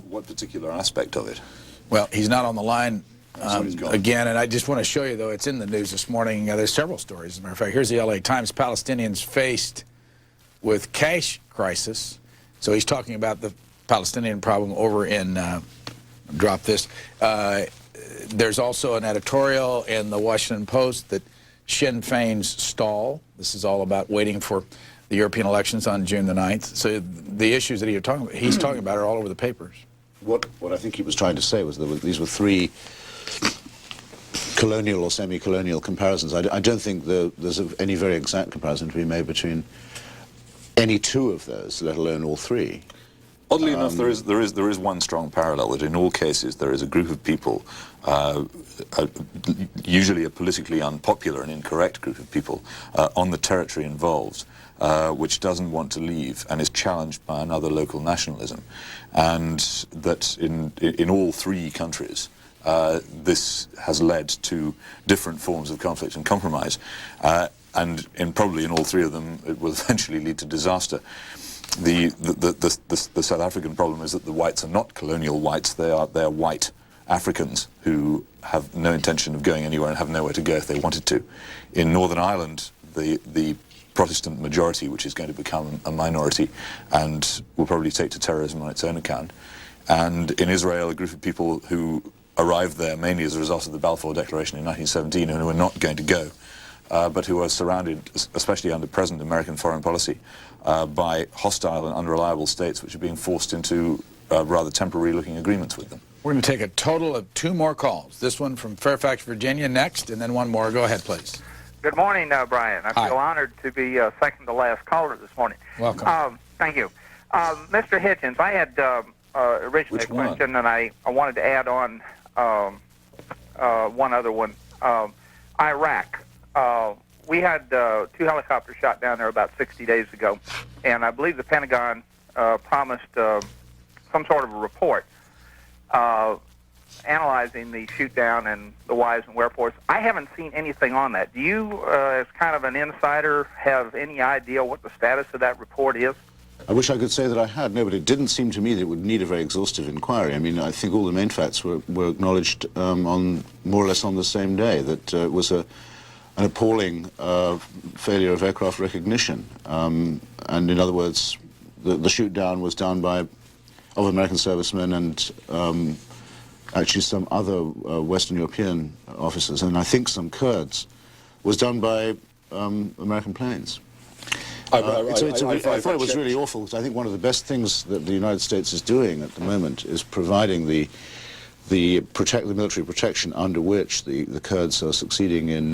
What particular aspect of it? Well, he's not on the line again, and I just want to show you, though, it's in the news this morning. There's several stories. As a matter of fact, here's the LA Times. Palestinians faced with cash crisis. So he's talking about the Palestinian problem over in, drop this, there's also an editorial in the Washington Post that Sinn Féin's stall. This is all about waiting for the European elections on June the 9th. So the issues that he's talking about are all over the papers. What I think he was trying to say was that these were three colonial or semi-colonial comparisons. I don't think there's any very exact comparison to be made between any two of those, let alone all three. Oddly enough, there is one strong parallel, that in all cases there is a group of people, usually a politically unpopular and incorrect group of people, on the territory involved, which doesn't want to leave and is challenged by another local nationalism. And that in all three countries, this has led to different forms of conflict and compromise. And probably in all three of them, it will eventually lead to disaster. The South African problem is that the whites are not colonial whites. They are white Africans who have no intention of going anywhere and have nowhere to go if they wanted to. In Northern Ireland, the Protestant majority, which is going to become a minority and will probably take to terrorism on its own account. And in Israel, a group of people who arrived there mainly as a result of the Balfour Declaration in 1917 and who are not going to go, but who are surrounded, especially under present American foreign policy, by hostile and unreliable states which are being forced into rather temporary-looking agreements with them. We're going to take a total of 2 more calls. This one from Fairfax, Virginia next, and then one more. Go ahead, please. Good morning, Brian. I feel honored to be second to last caller this morning. Welcome. Thank you. Mr. Hitchens, I had originally a question, and I wanted to add on one other one. Iraq. We had 2 helicopters shot down there about 60 days ago, and I believe the Pentagon promised some sort of a report analyzing the shoot-down and the whys and wherefores. I haven't seen anything on that. Do you, as kind of an insider, have any idea what the status of that report is? I wish I could say that I had. No, but it didn't seem to me that it would need a very exhaustive inquiry. I mean, I think all the main facts were acknowledged on more or less on the same day, that it was an appalling failure of aircraft recognition. And in other words, the shoot-down was done of American servicemen and actually some other Western European officers, and I think some Kurds, was done by American planes. I thought it was really awful, because I think one of the best things that the United States is doing at the moment is providing the military protection under which the Kurds are succeeding in,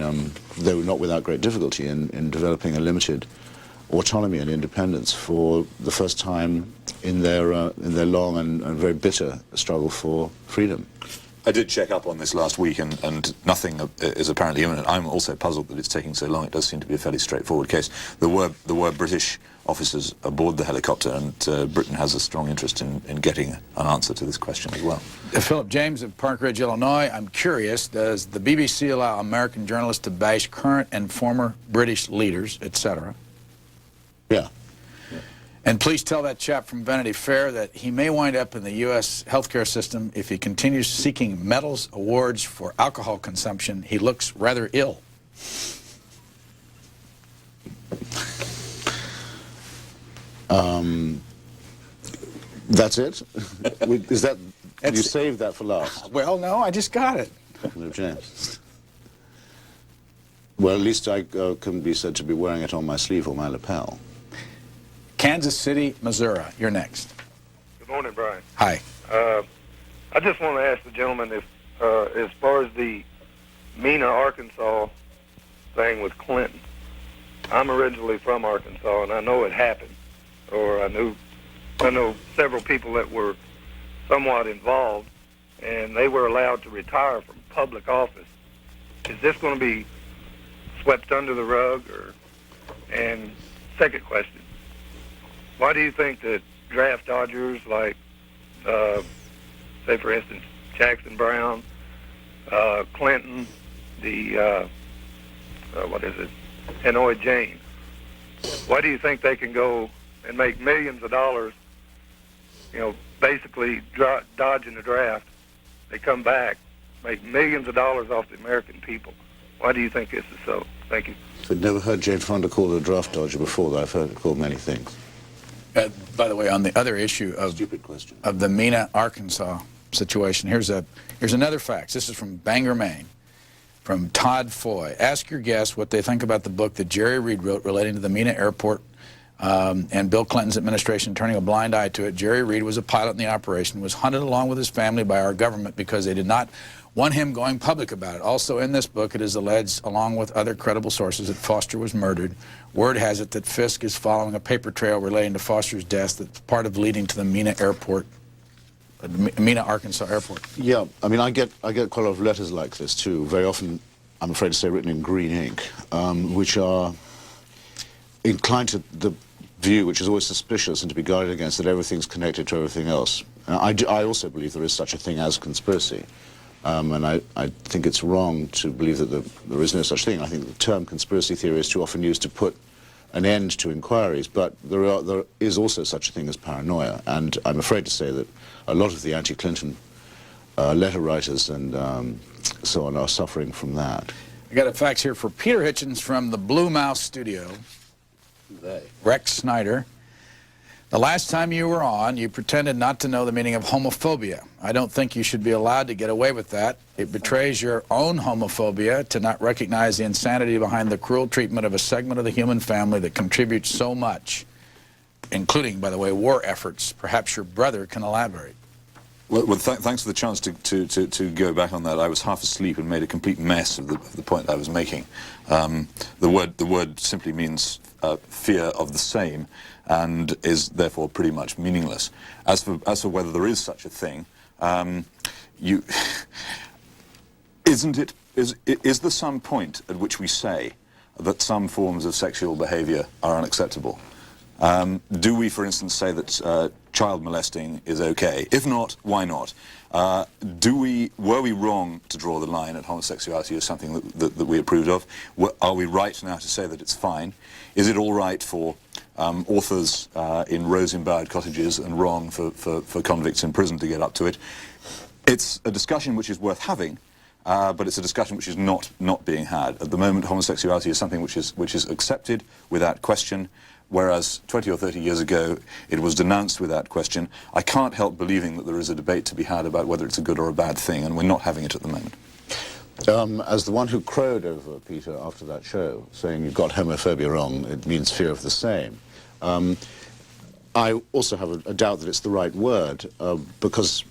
though not without great difficulty, in developing a limited autonomy and independence for the first time in their long and very bitter struggle for freedom. I did check up on this last week, and nothing is apparently imminent. I'm also puzzled that it's taking so long. It does seem to be a fairly straightforward case. There were British officers aboard the helicopter, and Britain has a strong interest in getting an answer to this question as well. Philip James of Park Ridge, Illinois. I'm curious, does the BBC allow American journalists to bash current and former British leaders, etc.? Yeah. And please tell that chap from Vanity Fair that he may wind up in the U.S. healthcare system if he continues seeking medals, awards for alcohol consumption. He looks rather ill. That's it? Is that... You saved that for last? Well, no, I just got it. James. Well, at least I can be said to be wearing it on my sleeve or my lapel. Kansas City, Missouri. You're next. Good morning, Brian. Hi. I just want to ask the gentleman if, as far as the Mena, Arkansas thing with Clinton, I'm originally from Arkansas, and I know it happened, or I know several people that were somewhat involved, and they were allowed to retire from public office. Is this going to be swept under the rug? And second question, why do you think that draft dodgers like, say for instance, Jackson Brown, Clinton, Hanoi Jane, why do you think they can go and make millions of dollars, basically dodging the draft? They come back, make millions of dollars off the American people. Why do you think this is so? Thank you. I've never heard Jane Fonda called a draft dodger before, though I've heard it called many things. By the way, on the other issue of the Mena, Arkansas situation, here's another fact. This is from Bangor, Maine, from Todd Foy. Ask your guests what they think about the book that Jerry Reed wrote relating to the Mena Airport and Bill Clinton's administration turning a blind eye to it. Jerry Reed was a pilot in the operation, was hunted along with his family by our government because they did not want him going public about it. Also in this book, it is alleged, along with other credible sources, that Foster was murdered. Word has it that Fisk is following a paper trail relating to Foster's death that's part of leading to the Mena Airport, Mena, Arkansas Airport. Yeah, I mean, I get quite a lot of letters like this too. Very often, I'm afraid to say, written in green ink, which are inclined to the view, which is always suspicious and to be guarded against, that everything's connected to everything else. I also believe there is such a thing as conspiracy. And I think it's wrong to believe that there is no such thing. I think the term conspiracy theory is too often used to put an end to inquiries, but there is also such a thing as paranoia. And I'm afraid to say that a lot of the anti-Clinton letter writers and so on are suffering from that. I got a fax here for Peter Hitchens from the Blue Mouse Studio. Rex Snyder. The last time you were on, you pretended not to know the meaning of homophobia. I don't think you should be allowed to get away with that. It betrays your own homophobia to not recognize the insanity behind the cruel treatment of a segment of the human family that contributes so much, including, by the way, war efforts. Perhaps your brother can elaborate. Well, thanks for the chance to go back on that. I was half asleep and made a complete mess of the point I was making. The word simply means fear of the same, and is therefore pretty much meaningless. As for whether there is such a thing, is there some point at which we say that some forms of sexual behavior are unacceptable? Do we, for instance, say that child molesting is okay? If not, why not? Were we wrong to draw the line at homosexuality as something that we approved of? Are we right now to say that it's fine? Is it all right for authors in rose-embowered cottages and wrong for convicts in prison to get up to it? It's a discussion which is worth having, but it's a discussion which is not being had. At the moment, homosexuality is something which is accepted without question, whereas 20 or 30 years ago it was denounced without question. I can't help believing that there is a debate to be had about whether it's a good or a bad thing, and we're not having it at the moment. As the one who crowed over Peter after that show, saying you've got homophobia wrong, it means fear of the same, I also have a doubt that it's the right word, because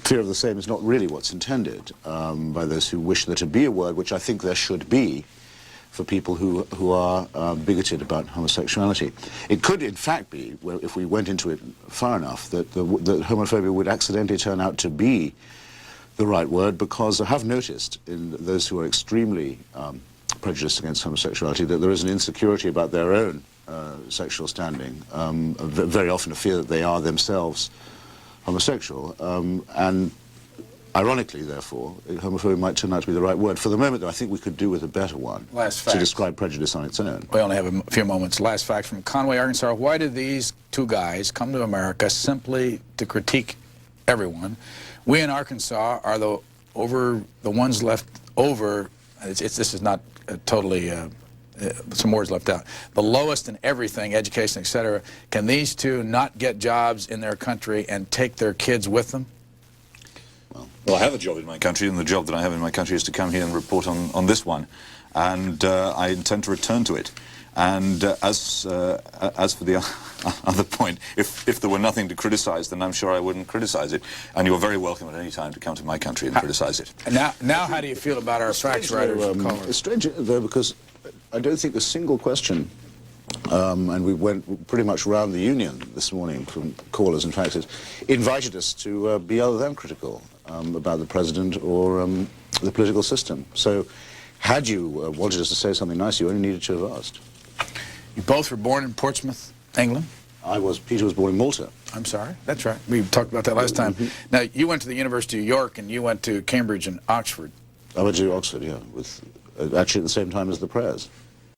fear of the same is not really what's intended by those who wish there to be a word, which I think there should be, for people who are bigoted about homosexuality. It could, in fact, be, if we went into it far enough, that homophobia would accidentally turn out to be the right word, because I have noticed in those who are extremely prejudiced against homosexuality that there is an insecurity about their own sexual standing, very often a fear that they are themselves homosexual, and ironically, therefore, homophobia might turn out to be the right word. For the moment, though, I think we could do with a better one to describe prejudice on its own. We only have a few moments. Last fact from Conway, Arkansas. Why did these two guys come to America simply to critique everyone? We in Arkansas are the ones left over. This is not totally some words left out. The lowest in everything, education, etc. Can these two not get jobs in their country and take their kids with them? Well, I have a job in my country, and the job that I have in my country is to come here and report on this one, and I intend to return to it. And as for the other point, if there were nothing to criticize, then I'm sure I wouldn't criticize it. And you're very welcome at any time to come to my country and criticize it. And now how do you feel about our fact writers and callers? It's strange, though, because I don't think a single question, and we went pretty much round the union this morning from callers and faxes, invited us to be other than critical about the president or the political system. So had you wanted us to say something nice, you only needed to have asked. You both were born in Portsmouth, England? Peter was born in Malta. I'm sorry, that's right. We talked about that last time. Now, you went to the University of York and you went to Cambridge and Oxford. I went to Oxford, yeah, actually at the same time as the prayers.